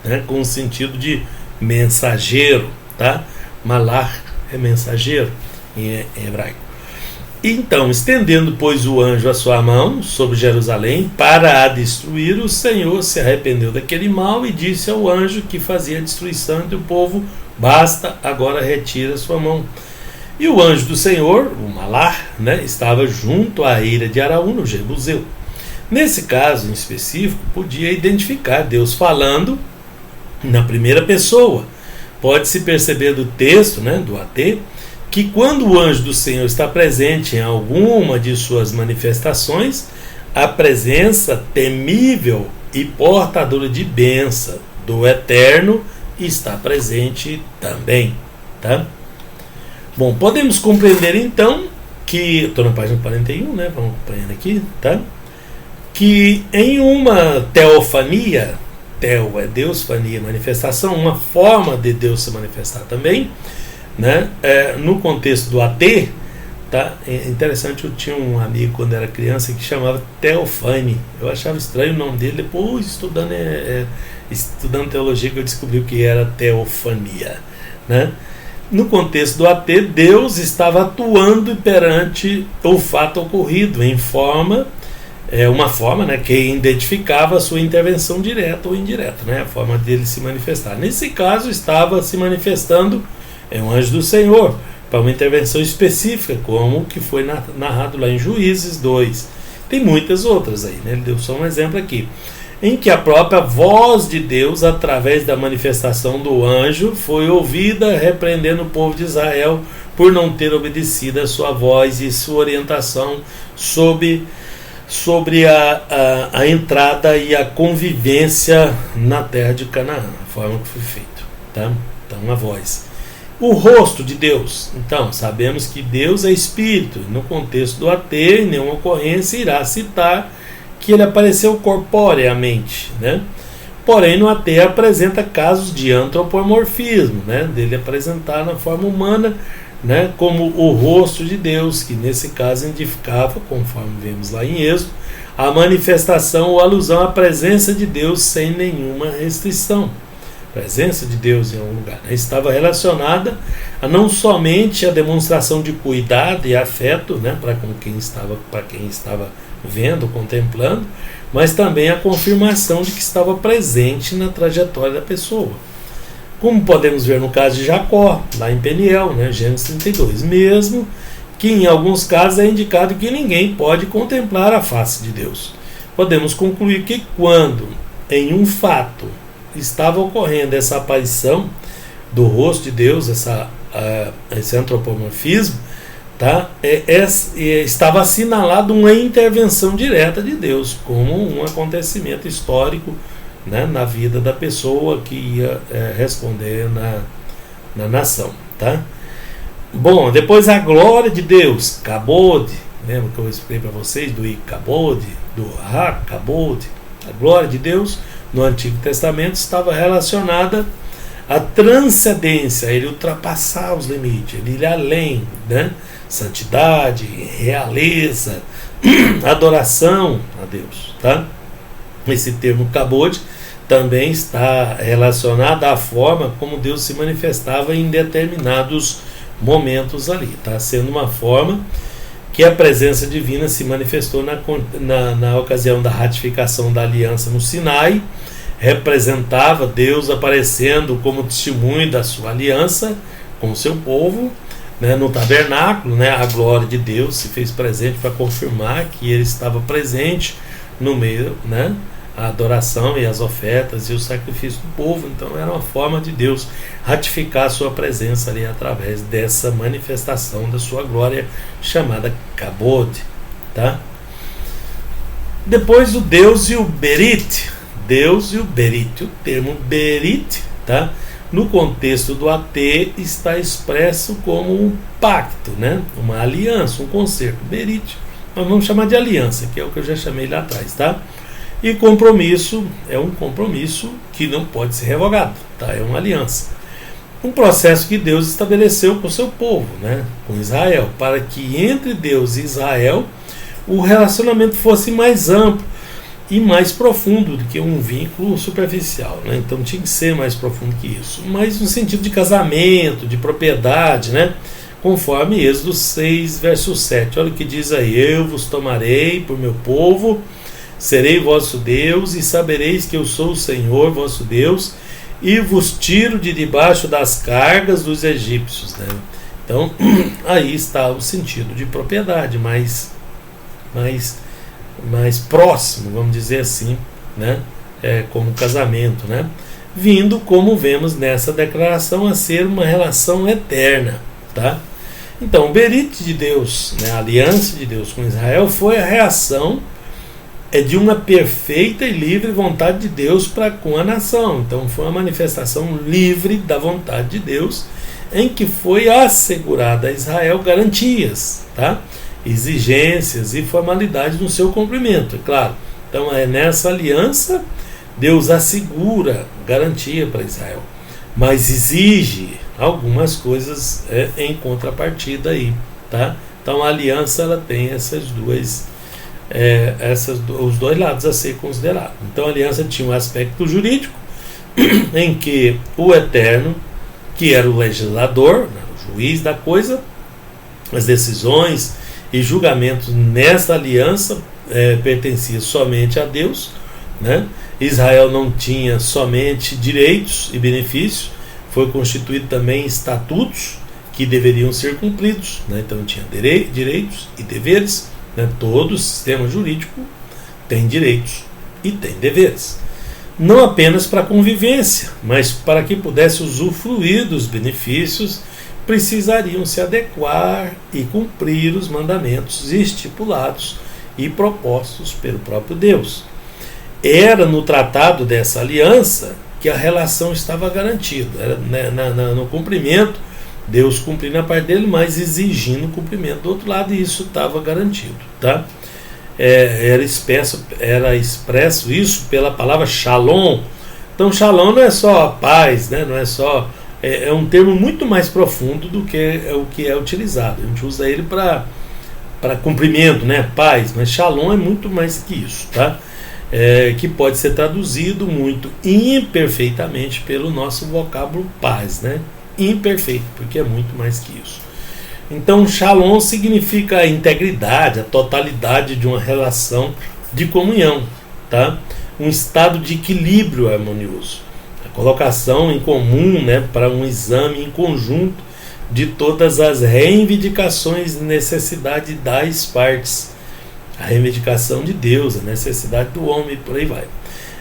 né, com o sentido de mensageiro, tá? Malach é mensageiro em hebraico. Então, estendendo, pois, o anjo a sua mão sobre Jerusalém para a destruir, o Senhor se arrependeu daquele mal e disse ao anjo que fazia a destruição entre o povo: basta, agora retira sua mão. E o anjo do Senhor, o Malach, né, estava junto à eira de Araú, no Jebuseu. Nesse caso em específico, podia identificar Deus falando na primeira pessoa. Pode-se perceber do texto, né, do AT, que quando o anjo do Senhor está presente em alguma de suas manifestações, a presença temível e portadora de bênção do Eterno está presente também, tá? Bom, podemos compreender então que, estou na página 41, né? Vamos acompanhando aqui, tá? Que em uma teofania, teo é Deus, fania, manifestação, uma forma de Deus se manifestar também, né? No contexto do AT, tá? É interessante, eu tinha um amigo quando era criança que chamava Teofane. Eu achava estranho o nome dele, depois estudando teologia que eu descobri o que era teofania, né? No contexto do AT, Deus estava atuando perante o fato ocorrido em forma, uma forma, né, que identificava a sua intervenção direta ou indireta, né, a forma dele se manifestar. Nesse caso, estava se manifestando um anjo do Senhor para uma intervenção específica, como que foi narrado lá em Juízes 2. Tem muitas outras aí, né, ele deu só um exemplo aqui, em que a própria voz de Deus, através da manifestação do anjo, foi ouvida repreendendo o povo de Israel por não ter obedecido a sua voz e sua orientação sobre a entrada e a convivência na terra de Canaã, a forma que foi feito, tá? Então, a voz. O rosto de Deus. Então, sabemos que Deus é espírito. No contexto do AT, em nenhuma ocorrência irá citar que ele apareceu corporeamente, né? Porém, no ateu apresenta casos de antropomorfismo, né, dele apresentar na forma humana, né, como o rosto de Deus, que nesse caso identificava, conforme vemos lá em Êxodo, a manifestação ou alusão à presença de Deus sem nenhuma restrição. A presença de Deus em algum lugar, né, estava relacionada a não somente a demonstração de cuidado e afeto, né, para quem estava vendo, contemplando, mas também a confirmação de que estava presente na trajetória da pessoa. Como podemos ver no caso de Jacó, lá em Peniel, né, Gênesis 32, mesmo que em alguns casos é indicado que ninguém pode contemplar a face de Deus. Podemos concluir que quando em um fato estava ocorrendo essa aparição do rosto de Deus, esse antropomorfismo, tá? Estava assinalado uma intervenção direta de Deus, como um acontecimento histórico, né, na vida da pessoa que ia responder na nação. Tá? Bom, depois a glória de Deus, Kabod, lembra que eu expliquei para vocês do Ikabod, do Hakabod? A glória de Deus no Antigo Testamento estava relacionada à transcendência, ele ultrapassar os limites, ele ir além, né? Santidade, realeza, adoração a Deus. Tá? Esse termo Kabod também está relacionado à forma como Deus se manifestava em determinados momentos ali, tá? Sendo uma forma que a presença divina se manifestou na ocasião da ratificação da aliança no Sinai, representava Deus aparecendo como testemunho da sua aliança com o seu povo, né, no tabernáculo, né, a glória de Deus se fez presente para confirmar que ele estava presente no meio, né, a adoração e as ofertas e o sacrifício do povo. Então era uma forma de Deus ratificar a sua presença ali através dessa manifestação da sua glória chamada Kabod. Tá? Depois o Deus e o Berit. Deus e o Berit. O termo Berit, tá? No contexto do AT está expresso como um pacto, né? Uma aliança, um concerto. Berit, nós vamos chamar de aliança, que é o que eu já chamei lá atrás, tá? E compromisso é um compromisso que não pode ser revogado, tá? É uma aliança. Um processo que Deus estabeleceu com o seu povo, né? Com Israel, para que entre Deus e Israel o relacionamento fosse mais amplo e mais profundo do que um vínculo superficial, né? Então tinha que ser mais profundo que isso, mas no sentido de casamento, de propriedade, né? Conforme Êxodo 6, verso 7. Olha o que diz aí: eu vos tomarei por meu povo, serei vosso Deus, e sabereis que eu sou o Senhor vosso Deus, e vos tiro de debaixo das cargas dos egípcios. Né? Então, aí está o sentido de propriedade, mais próximo, vamos dizer assim, né? Como casamento, né? Vindo, como vemos nessa declaração, a ser uma relação eterna. Tá? Então, o Berit de Deus, né? A aliança de Deus com Israel, foi a reação de uma perfeita e livre vontade de Deus para com a nação. Então foi uma manifestação livre da vontade de Deus, em que foi assegurada a Israel garantias, tá? Exigências e formalidades no seu cumprimento, é claro. Então nessa aliança Deus assegura garantia para Israel, mas exige algumas coisas em contrapartida aí, tá? Então a aliança ela tem essas duas os dois lados a ser considerados. Então a aliança tinha um aspecto jurídico, em que o Eterno, que era o legislador, né, o juiz da coisa, as decisões e julgamentos nessa aliança pertenciam somente a Deus, né? Israel não tinha somente direitos e benefícios, foi constituído também estatutos que deveriam ser cumpridos, né? Então tinha direitos e deveres. Né? Todo sistema jurídico tem direitos e tem deveres, não apenas para a convivência, mas para que pudesse usufruir dos benefícios, precisariam se adequar e cumprir os mandamentos estipulados e propostos pelo próprio Deus. Era no tratado dessa aliança que a relação estava garantida, era no cumprimento, Deus cumprindo a parte dele, mas exigindo o cumprimento do outro lado, e isso estava garantido. Tá? Era expresso isso pela palavra shalom, Então, Shalom não é só paz, né? Não é só é um termo muito mais profundo do que o que é utilizado. A gente usa ele para cumprimento, né? Paz, mas Shalom é muito mais que isso, tá? Que pode ser traduzido muito imperfeitamente pelo nosso vocábulo paz, né? Imperfeito, porque é muito mais que isso. Então, Shalom significa a integridade, a totalidade de uma relação de comunhão, tá? Um estado de equilíbrio harmonioso, a colocação em comum, né, para um exame em conjunto de todas as reivindicações e necessidade das partes, a reivindicação de Deus, a necessidade do homem, por aí vai.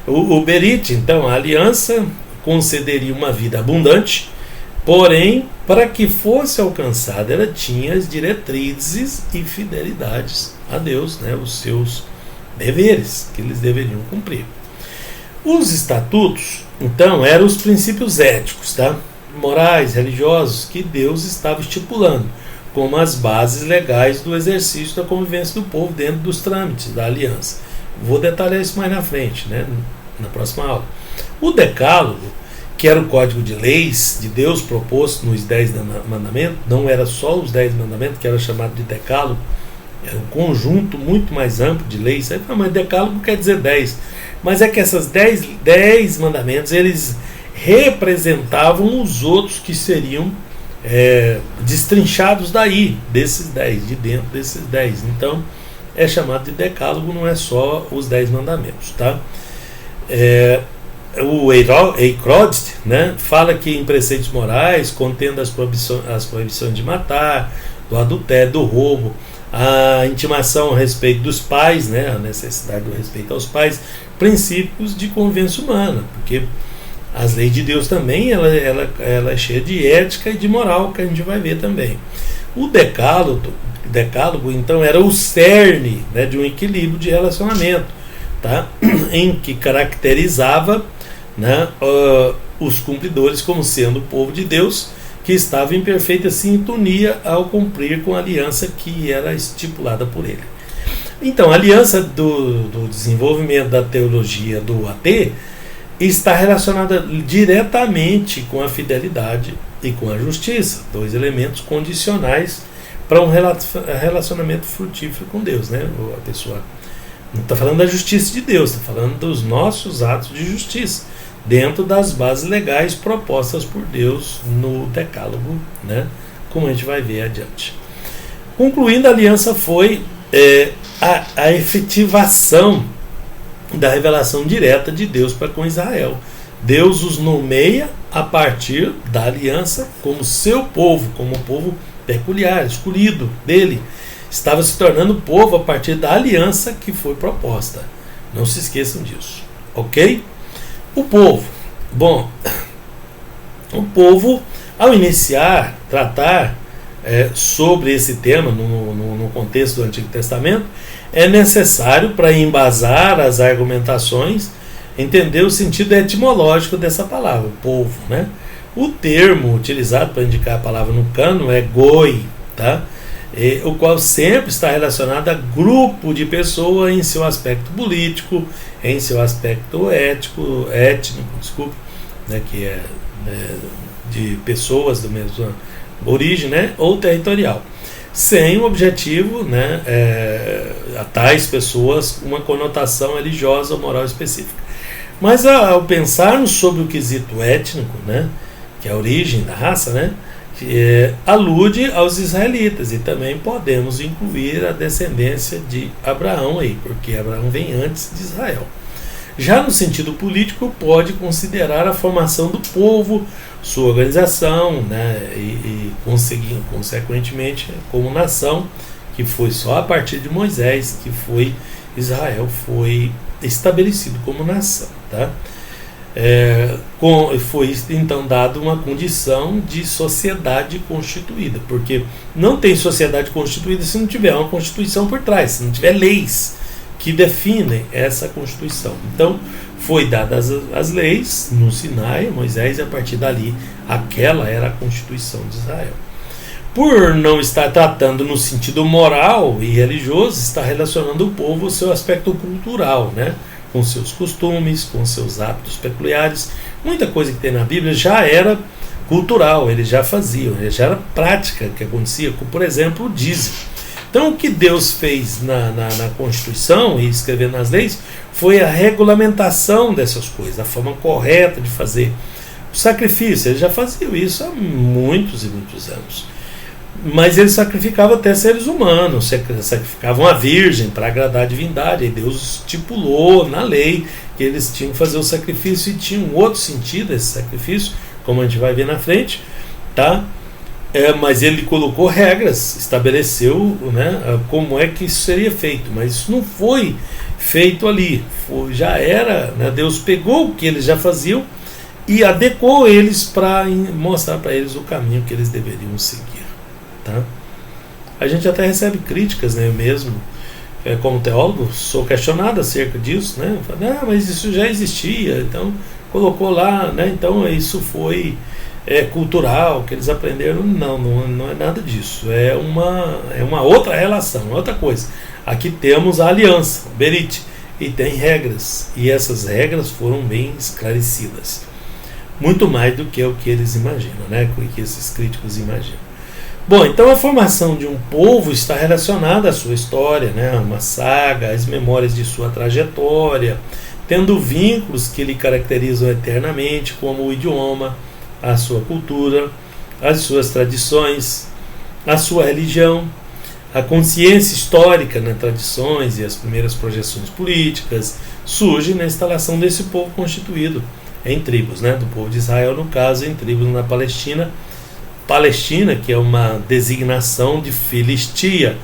O Berit, então, a aliança concederia uma vida abundante, porém, para que fosse alcançada, ela tinha as diretrizes e fidelidades a Deus, né, os seus deveres que eles deveriam cumprir. Os estatutos, então, eram os princípios éticos, tá? Morais, religiosos, que Deus estava estipulando como as bases legais do exercício da convivência do povo dentro dos trâmites da aliança. Vou detalhar isso mais na frente, né, na próxima aula. O Decálogo, que era o código de leis de Deus proposto nos 10 mandamentos, não era só os 10 mandamentos, que era chamado de Decálogo, era um conjunto muito mais amplo de leis. Mas Decálogo quer dizer 10. Mas é que essas 10 mandamentos, eles representavam os outros que seriam destrinchados daí, desses 10, de dentro desses 10. Então, é chamado de Decálogo, não é só os 10 mandamentos, tá? O Eicrod, né, fala que em preceitos morais, contendo as proibições de matar, do adultério, do roubo, a intimação a respeito dos pais, né, a necessidade do respeito aos pais, princípios de convivência humana, porque as leis de Deus também ela é cheia de ética e de moral, que a gente vai ver também. O decálogo então, era o cerne, né, de um equilíbrio de relacionamento, tá? Em que caracterizava, né, os cumpridores como sendo o povo de Deus, que estava em perfeita sintonia ao cumprir com a aliança que era estipulada por ele. Então, a aliança do desenvolvimento da teologia do AT está relacionada diretamente com a fidelidade e com a justiça, dois elementos condicionais para um relacionamento frutífero com Deus, né? A pessoa não está falando da justiça de Deus, está falando dos nossos atos de justiça, dentro das bases legais propostas por Deus no Decálogo, né? Como a gente vai ver adiante. Concluindo, a aliança foi a efetivação da revelação direta de Deus para com Israel. Deus os nomeia a partir da aliança como seu povo, como um povo peculiar, escolhido dele. Estava se tornando povo a partir da aliança que foi proposta. Não se esqueçam disso. Ok? O povo. Bom, o povo, ao iniciar, tratar sobre esse tema no contexto do Antigo Testamento, é necessário, para embasar as argumentações, entender o sentido etimológico dessa palavra, povo, né? O termo utilizado para indicar a palavra no cânon é goi, tá? O qual sempre está relacionado a grupo de pessoas em seu aspecto político, em seu aspecto étnico, né, que é de pessoas da mesma origem, né, ou territorial, sem o objetivo, né, a tais pessoas uma conotação religiosa ou moral específica. Mas ao pensarmos sobre o quesito étnico, né, que é a origem da raça, né, alude aos israelitas, e também podemos incluir a descendência de Abraão aí, porque Abraão vem antes de Israel. Já no sentido político, pode considerar a formação do povo, sua organização, né, e consequentemente como nação, que foi só a partir de Moisés que Israel foi estabelecido como nação, tá? Foi então dado uma condição de sociedade constituída, porque não tem sociedade constituída se não tiver uma constituição por trás, se não tiver leis que definem essa constituição. Então foi dadas as leis no Sinai, Moisés, e a partir dali aquela era a constituição de Israel. Por não estar tratando no sentido moral e religioso, está relacionando o povo ao seu aspecto cultural, né? com seus costumes, com seus hábitos peculiares. Muita coisa que tem na Bíblia já era cultural, eles já faziam, já era prática que acontecia, como por exemplo o dízimo. Então o que Deus fez na Constituição e escrevendo nas leis foi a regulamentação dessas coisas, a forma correta de fazer o sacrifício. Eles já faziam isso há muitos e muitos anos, mas eles sacrificavam até seres humanos, sacrificavam a virgem para agradar a divindade, e Deus estipulou na lei que eles tinham que fazer o sacrifício, e tinha um outro sentido esse sacrifício, como a gente vai ver na frente, tá? Mas ele colocou regras, estabeleceu, né, como é que isso seria feito, mas isso não foi feito ali, já era, né, Deus pegou o que eles já faziam e adequou eles para mostrar para eles o caminho que eles deveriam seguir, tá? A gente até recebe críticas, né, eu mesmo, como teólogo, sou questionado acerca disso, né? Falo, mas isso já existia, então colocou lá, né? Então isso foi cultural, que eles aprenderam. Não é nada disso, é uma outra relação, outra coisa. Aqui temos a aliança, o Berit, e tem regras, e essas regras foram bem esclarecidas, muito mais do que o que eles imaginam, né? O que esses críticos imaginam. Bom, então a formação de um povo está relacionada à sua história, né? Uma saga, as memórias de sua trajetória, tendo vínculos que lhe caracterizam eternamente, como o idioma, a sua cultura, as suas tradições, a sua religião, a consciência histórica, né? Tradições e as primeiras projeções políticas surgem na instalação desse povo constituído em tribos, né? Do povo de Israel, no caso, em tribos na Palestina, que é uma designação de Filistia,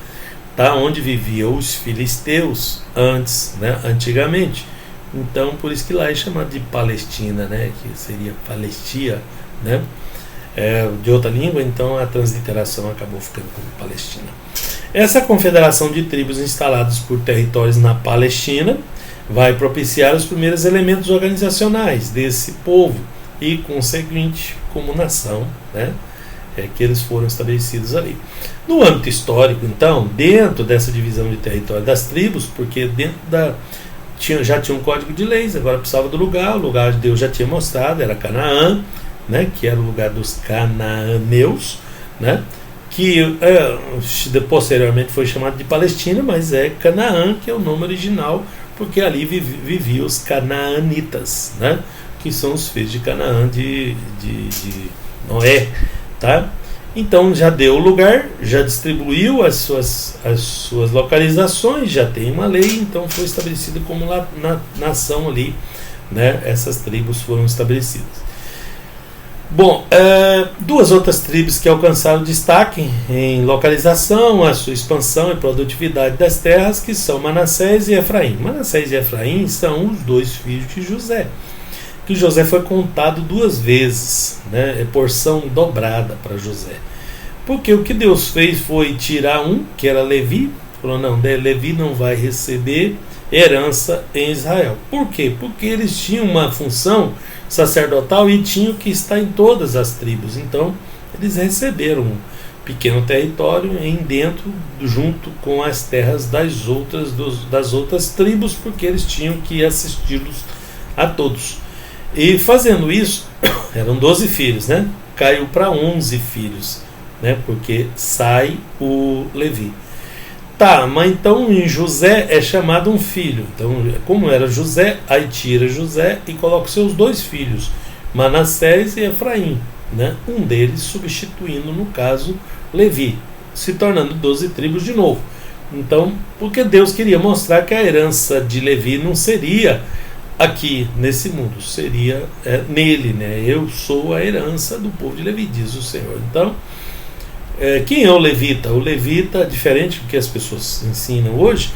tá? Onde viviam os filisteus antes, né? Antigamente. Então, por isso que lá é chamado de Palestina, né? Que seria Palestia, né? De outra língua, então a transliteração acabou ficando como Palestina. Essa confederação de tribos instaladas por territórios na Palestina vai propiciar os primeiros elementos organizacionais desse povo e, consequentemente, como nação, né? Que eles foram estabelecidos ali. No âmbito histórico, então, dentro dessa divisão de território das tribos, porque dentro já tinha um código de leis, agora precisava do lugar, o lugar de Deus já tinha mostrado, era Canaã, né, que era o lugar dos cananeus, né, que posteriormente foi chamado de Palestina, mas é Canaã, que é o nome original, porque ali viviam os canaanitas, né, que são os filhos de Canaã de Noé, tá? Então já deu o lugar, já distribuiu as suas localizações, já tem uma lei, então foi estabelecido como nação ali, né? Essas tribos foram estabelecidas. Bom, duas outras tribos que alcançaram destaque em localização, a sua expansão e produtividade das terras, que são Manassés e Efraim. Manassés e Efraim são os dois filhos de José, que José foi contado duas vezes, né? Porção dobrada para José. Porque o que Deus fez foi tirar um, que era Levi, falou, não, Levi não vai receber herança em Israel. Por quê? Porque eles tinham uma função sacerdotal e tinham que estar em todas as tribos. Então, eles receberam um pequeno território junto com as terras das outras tribos, porque eles tinham que assisti-los a todos. E fazendo isso, eram 12 filhos, né? Caiu para 11 filhos, né? Porque sai o Levi. Tá, mas então em José é chamado um filho. Então, como era José, aí tira José e coloca seus dois filhos, Manassés e Efraim, né? Um deles substituindo, no caso, Levi, se tornando 12 tribos de novo. Então, porque Deus queria mostrar que a herança de Levi não seria aqui nesse mundo, seria nele, né? Eu sou a herança do povo de Levi, diz o Senhor. Então, quem é o levita? O levita, diferente do que as pessoas ensinam hoje,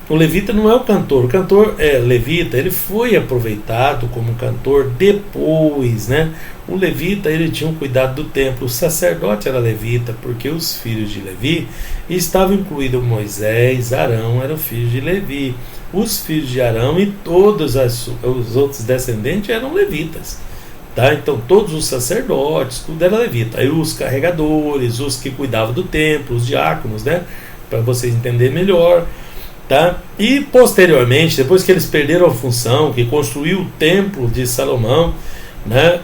o levita não é o cantor. O cantor é levita, ele foi aproveitado como cantor depois, né? O levita, ele tinha um cuidado do templo. O sacerdote era levita, porque os filhos de Levi estavam incluídos Moisés, Arão, eram filhos de Levi. Os filhos de Arão e todos os outros descendentes eram levitas, tá? Então todos os sacerdotes, tudo era levita. Aí os carregadores, os que cuidavam do templo, os diáconos, né? Para vocês entenderem melhor. tá? E posteriormente, depois que eles perderam a função, que construiu o templo de Salomão, né?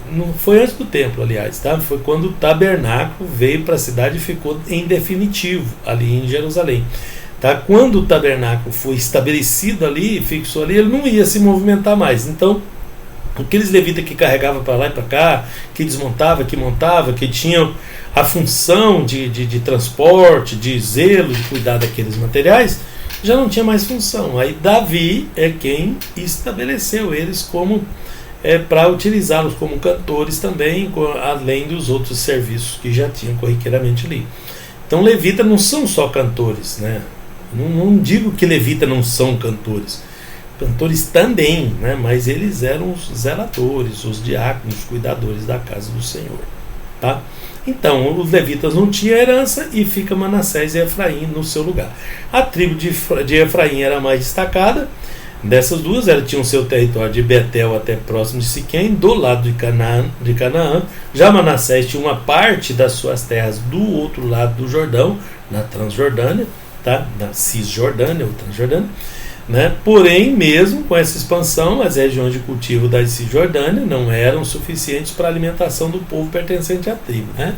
Não foi antes do templo, aliás, tá? Foi quando o tabernáculo veio para a cidade e ficou em definitivo ali em Jerusalém, tá? Quando o tabernáculo foi estabelecido ali, fixou ali, ele não ia se movimentar mais. Então aqueles levitas que carregavam para lá e para cá, que desmontava, que montava, que tinham a função de transporte, de zelo, de cuidar daqueles materiais, já não tinha mais função. Aí Davi é quem estabeleceu eles como para utilizá-los como cantores também, além dos outros serviços que já tinham corriqueiramente ali. Então levitas não são só cantores, né? Não digo que levitas não são cantores. Cantores também, né? Mas eles eram os zeladores, os diáconos, os cuidadores da casa do Senhor, tá? Então os levitas não tinham herança e fica Manassés e Efraim no seu lugar. A tribo de Efraim era a mais destacada dessas duas. Ela tinha o seu território de Betel até próximo de Siquém, do lado de Canaã. Já Manassés tinha uma parte das suas terras do outro lado do Jordão, na Transjordânia, tá? Na Cisjordânia ou Transjordânia, né? Porém, mesmo com essa expansão, as regiões de cultivo da Cisjordânia não eram suficientes para a alimentação do povo pertencente à tribo, né?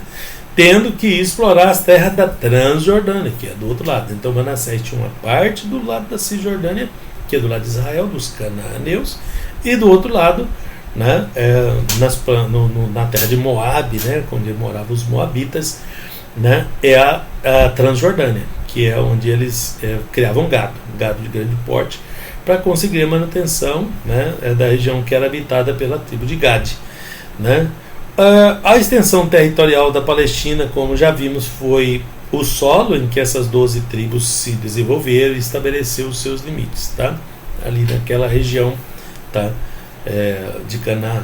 Tendo que explorar as terras da Transjordânia, que é do outro lado. Então Manassés tinha uma parte do lado da Cisjordânia, que é do lado de Israel, dos cananeus, e do outro lado, né, na terra de Moabe, né, onde moravam os moabitas, né, é a Transjordânia, que é onde eles criavam gado de grande porte, para conseguir a manutenção, né, da região que era habitada pela tribo de Gade, né. A extensão territorial da Palestina, como já vimos, foi o solo em que essas 12 tribos se desenvolveram e estabeleceu os seus limites, tá? Ali naquela região, tá? De Canaã,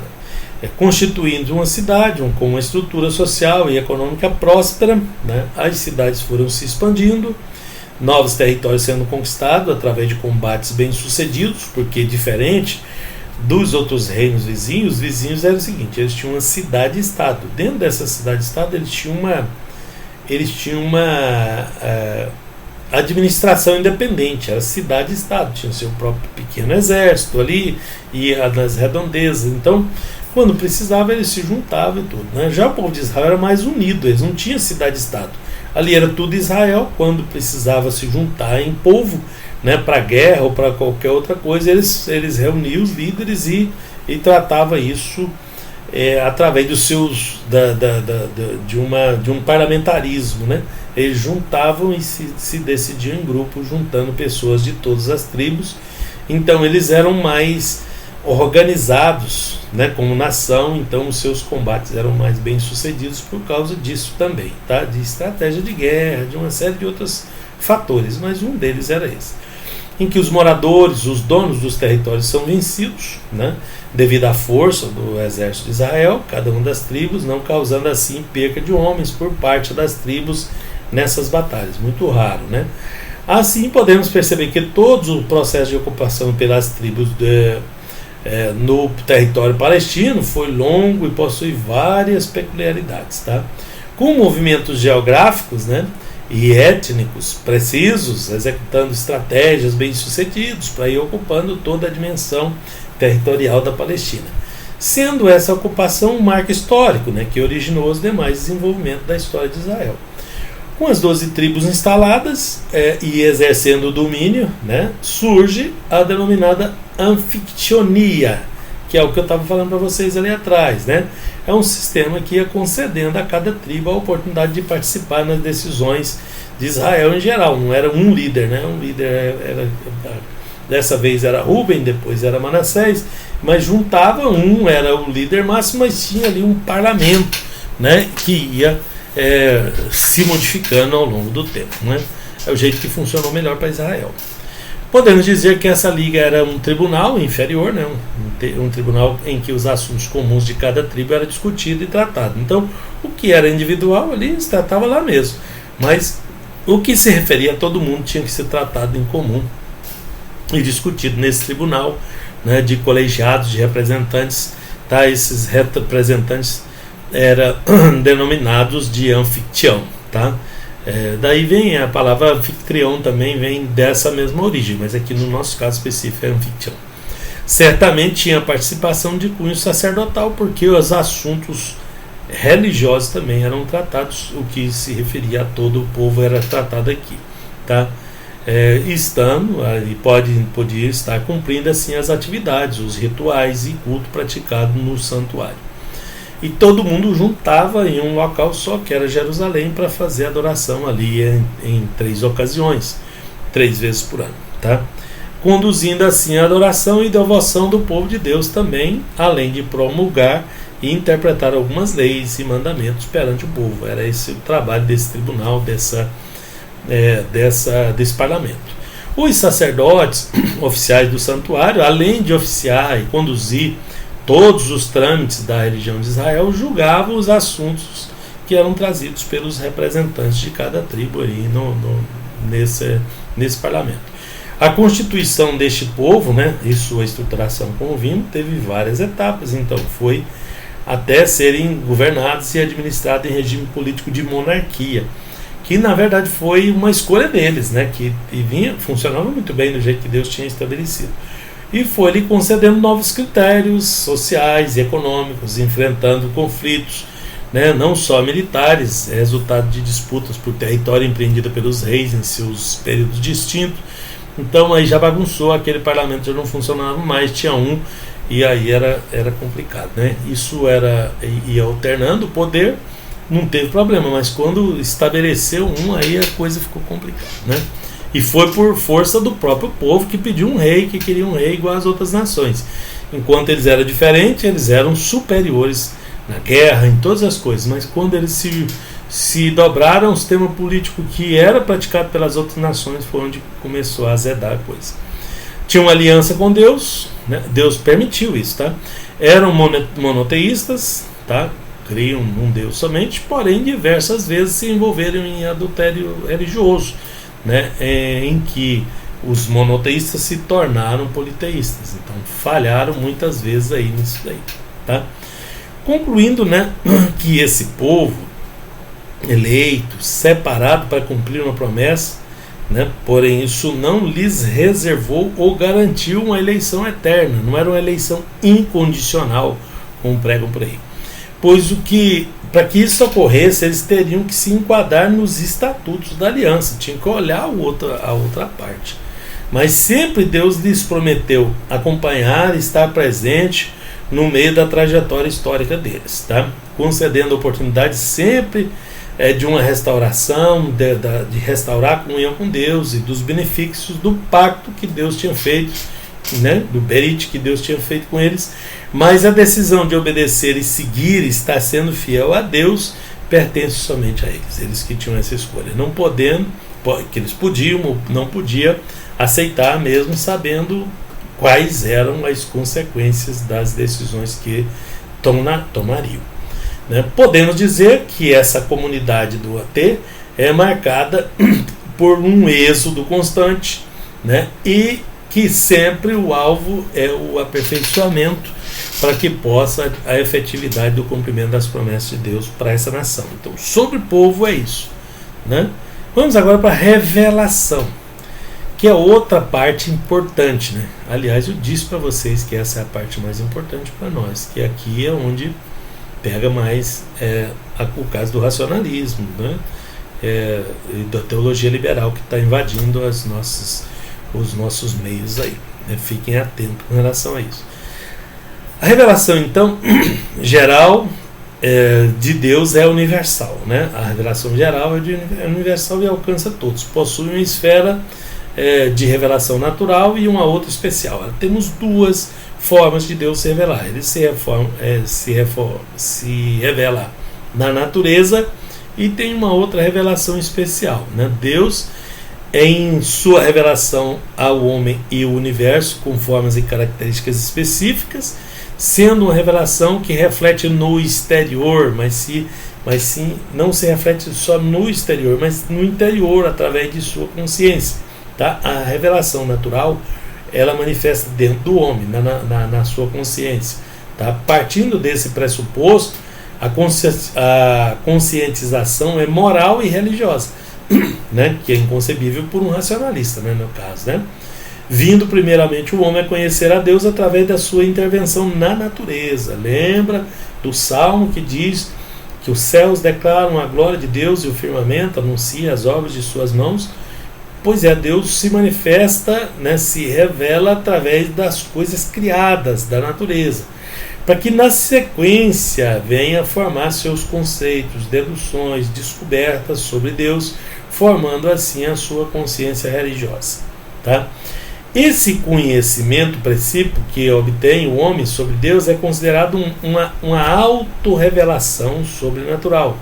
constituindo uma cidade com uma estrutura social e econômica próspera, né? As cidades foram se expandindo, novos territórios sendo conquistados através de combates bem-sucedidos, porque diferente dos outros reinos vizinhos, os vizinhos era o seguinte: eles tinham uma cidade-estado. Dentro dessa cidade-estado eles tinham uma administração independente, era cidade-estado, tinha o seu próprio pequeno exército ali, e nas redondezas. Então, quando precisava, eles se juntavam e tudo, né? Já o povo de Israel era mais unido, eles não tinham cidade-estado. Ali era tudo Israel. Quando precisava se juntar em povo, né, para guerra ou para qualquer outra coisa, eles reuniam os líderes e tratavam isso através dos seus de um parlamentarismo, né? Eles juntavam e se decidiam em grupo, juntando pessoas de todas as tribos. Então eles eram mais organizados, né, como nação. Então os seus combates eram mais bem sucedidos por causa disso também, tá? De estratégia de guerra, de uma série de outros fatores, mas um deles era esse, em que os moradores, os donos dos territórios são vencidos, né, devido à força do exército de Israel, cada uma das tribos, não causando assim perca de homens por parte das tribos nessas batalhas, muito raro, né? Assim podemos perceber que todo o processo de ocupação pelas tribos no território palestino foi longo e possui várias peculiaridades, tá? Com movimentos geográficos, né, e étnicos precisos, executando estratégias bem-sucedidas para ir ocupando toda a dimensão territorial da Palestina, sendo essa ocupação um marco histórico, né, que originou os demais desenvolvimentos da história de Israel. Com as 12 tribos instaladas e exercendo o domínio, né, surge a denominada anfictionia, que é o que eu estava falando para vocês ali atrás, né? É um sistema que ia concedendo a cada tribo a oportunidade de participar nas decisões de Israel em geral. Não era um líder, né? Um líder dessa vez era Ruben, depois era Manassés, mas juntava era o líder máximo, mas tinha ali um parlamento, né, que ia se modificando ao longo do tempo, né? É o jeito que funcionou melhor para Israel. Podemos dizer que essa liga era um tribunal inferior, né? Um tribunal em que os assuntos comuns de cada tribo eram discutidos e tratados. Então, o que era individual ali se tratava lá mesmo, mas o que se referia a todo mundo tinha que ser tratado em comum e discutido nesse tribunal, né, de colegiados de representantes, tá? Esses representantes eram denominados de anfitrião, tá? Daí vem a palavra anfitrião, também vem dessa mesma origem, mas aqui no nosso caso específico é anfitrião. Certamente tinha participação de cunho sacerdotal, porque os assuntos religiosos também eram tratados, o que se referia a todo o povo era tratado aqui, tá? Podia estar cumprindo assim as atividades, os rituais e culto praticado no santuário. E todo mundo juntava em um local só, que era Jerusalém, para fazer adoração ali em 3 ocasiões, 3 vezes por ano, tá? Conduzindo assim a adoração e devoção do povo de Deus também, além de promulgar e interpretar algumas leis e mandamentos perante o povo. Era esse o trabalho desse tribunal, desse parlamento. Os sacerdotes oficiais do santuário, além de oficiar e conduzir todos os trâmites da religião de Israel, julgavam os assuntos que eram trazidos pelos representantes de cada tribo aí nesse parlamento. A constituição deste povo, e sua estruturação, como vimos, teve várias etapas. Então foi até serem governados e administrados em regime político de monarquia, que na verdade foi uma escolha deles, funcionava muito bem do jeito que Deus tinha estabelecido. E foi lhe concedendo novos critérios sociais e econômicos, enfrentando conflitos, não só militares, resultado de disputas por território empreendida pelos reis em seus períodos distintos. Então aí já bagunçou, aquele parlamento já não funcionava mais, tinha um, e aí era complicado, Isso ia alternando o poder, não teve problema, mas quando estabeleceu um, aí a coisa ficou complicada, E foi por força do próprio povo que pediu um rei, que queria um rei igual às outras nações. Enquanto eles eram diferentes, eles eram superiores na guerra, em todas as coisas, mas quando eles se dobraram ao sistema político que era praticado pelas outras nações, foi onde começou a azedar a coisa. Tinha uma aliança com Deus, Deus permitiu isso, tá? Eram monoteístas, tá? Criam um Deus somente, porém diversas vezes se envolveram em adultério religioso, em que os monoteístas se tornaram politeístas. Então falharam muitas vezes aí nisso daí, tá? Concluindo, que esse povo eleito, separado para cumprir uma promessa, porém isso não lhes reservou ou garantiu uma eleição eterna, não era uma eleição incondicional, como pregam por aí. Pois para que isso ocorresse, eles teriam que se enquadrar nos estatutos da aliança, tinham que olhar a outra parte. Mas sempre Deus lhes prometeu acompanhar e estar presente no meio da trajetória histórica deles, tá? Concedendo oportunidade sempre de uma restauração, de restaurar a comunhão com Deus e dos benefícios do pacto que Deus tinha feito, do berite que Deus tinha feito com eles. Mas a decisão de obedecer e seguir, estar sendo fiel a Deus, pertence somente a eles que tinham essa escolha, não podendo, que eles podiam ou não podiam aceitar, mesmo sabendo quais eram as consequências das decisões que tomariam. Podemos dizer que essa comunidade do AT é marcada por um êxodo constante, e que sempre o alvo é o aperfeiçoamento para que possa a efetividade do cumprimento das promessas de Deus para essa nação. Então, sobre o povo é isso. Vamos agora para a revelação, que é outra parte importante. Aliás, eu disse para vocês que essa é a parte mais importante para nós, que aqui é onde pega mais o caso do racionalismo, e da teologia liberal que está invadindo os nossos meios aí. Fiquem atentos com relação a isso. A revelação, então, geral de Deus é universal. A revelação geral é universal e alcança todos. Possui uma esfera de revelação natural e uma outra especial. Temos duas formas de Deus se revelar. Ele se revela na natureza e tem uma outra revelação especial. Deus, em sua revelação ao homem e o universo, com formas e características específicas, sendo uma revelação que reflete no exterior, mas sim não se reflete só no exterior, mas no interior, através de sua consciência. Tá? A revelação natural, ela manifesta dentro do homem, na sua consciência. Tá? Partindo desse pressuposto, a conscientização é moral e religiosa. né, que é inconcebível por um racionalista, né, no caso, né? Vindo primeiramente o homem a conhecer a Deus através da sua intervenção na natureza. Lembra do Salmo que diz que os céus declaram a glória de Deus e o firmamento anuncia as obras de suas mãos? Pois é, Deus se manifesta, né, se revela através das coisas criadas, da natureza, para que na sequência venha formar seus conceitos, deduções, descobertas sobre Deus, formando assim a sua consciência religiosa. Tá? Esse conhecimento princípio que obtém o homem sobre Deus é considerado uma autorrevelação sobrenatural.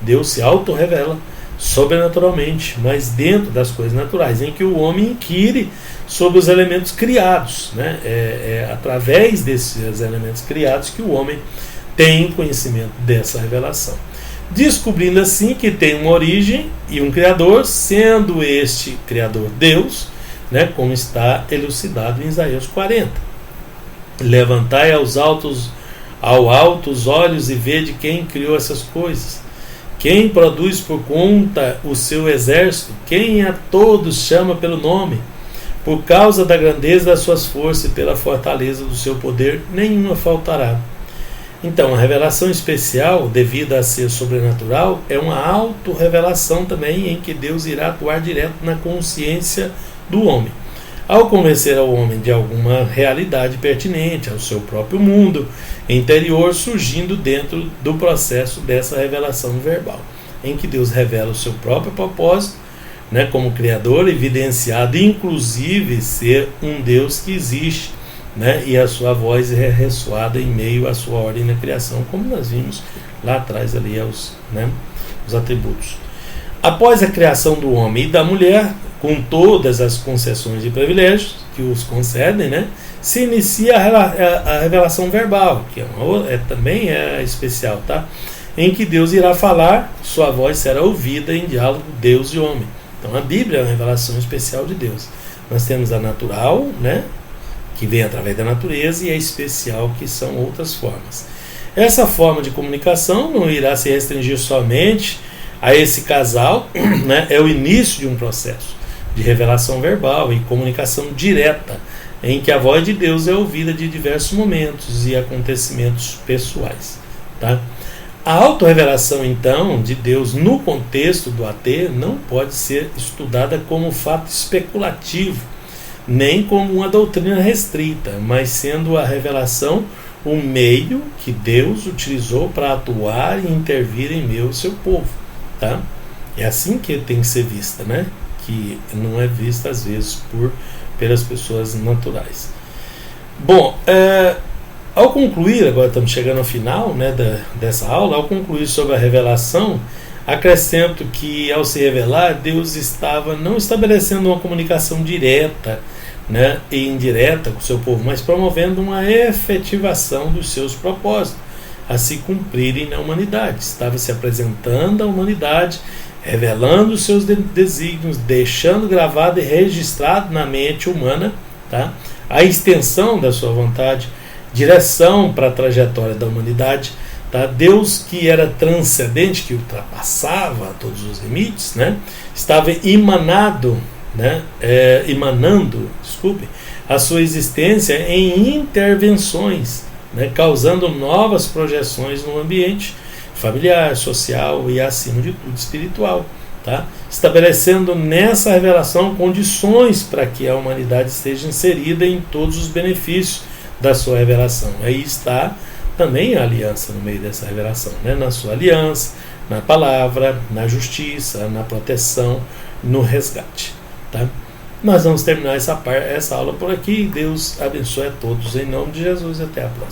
Deus se autorrevela sobrenaturalmente, mas dentro das coisas naturais, em que o homem inquire sobre os elementos criados, né? É através desses elementos criados que o homem tem conhecimento dessa revelação, descobrindo assim que tem uma origem e um criador, sendo este criador Deus, né? Como está elucidado em Isaías 40. Levantai ao alto os olhos e vede quem criou essas coisas. Quem produz por conta o seu exército? Quem a todos chama pelo nome? Por causa da grandeza das suas forças e pela fortaleza do seu poder, nenhuma faltará. Então, a revelação especial, devida a ser sobrenatural, é uma autorrevelação também em que Deus irá atuar direto na consciência do homem, ao convencer ao homem de alguma realidade pertinente ao seu próprio mundo interior, surgindo dentro do processo dessa revelação verbal, em que Deus revela o seu próprio propósito, né, como Criador, evidenciado inclusive ser um Deus que existe, né, e a sua voz é ressoada em meio à sua ordem na criação, como nós vimos lá atrás ali os atributos. Após a criação do homem e da mulher, com todas as concessões e privilégios que os concedem, né, se inicia a revelação verbal, que também é especial, tá? Em que Deus irá falar, sua voz será ouvida em diálogo Deus e homem. Então a Bíblia é uma revelação especial de Deus. Nós temos a natural, né, que vem através da natureza, e a especial, que são outras formas. Essa forma de comunicação não irá se restringir somente a esse casal, né, é o início de um processo de revelação verbal e comunicação direta, em que a voz de Deus é ouvida de diversos momentos e acontecimentos pessoais. Tá? A autorrevelação, então, de Deus no contexto do AT não pode ser estudada como fato especulativo, nem como uma doutrina restrita, mas sendo a revelação o meio que Deus utilizou para atuar e intervir em meio ao seu povo. Tá? É assim que tem que ser vista, né? Que não é vista às vezes pelas pessoas naturais. Bom, ao concluir, agora estamos chegando ao final, né, dessa aula, ao concluir sobre a revelação, acrescento que ao se revelar, Deus estava não estabelecendo uma comunicação direta, né, e indireta com o seu povo, mas promovendo uma efetivação dos seus propósitos a se cumprirem na humanidade. Estava se apresentando à humanidade, revelando os seus desígnios, deixando gravado e registrado na mente humana, tá, a extensão da sua vontade, direção para a trajetória da humanidade. Tá? Deus, que era transcendente, que ultrapassava todos os limites, né, estava emanando a sua existência em intervenções, né, causando novas projeções no ambiente familiar, social e, acima de tudo, espiritual, tá? Estabelecendo nessa revelação condições para que a humanidade esteja inserida em todos os benefícios da sua revelação. Aí está também a aliança no meio dessa revelação, né? Na sua aliança, na palavra, na justiça, na proteção, no resgate, tá? Nós vamos terminar essa aula por aqui. Deus abençoe a todos em nome de Jesus e até a próxima.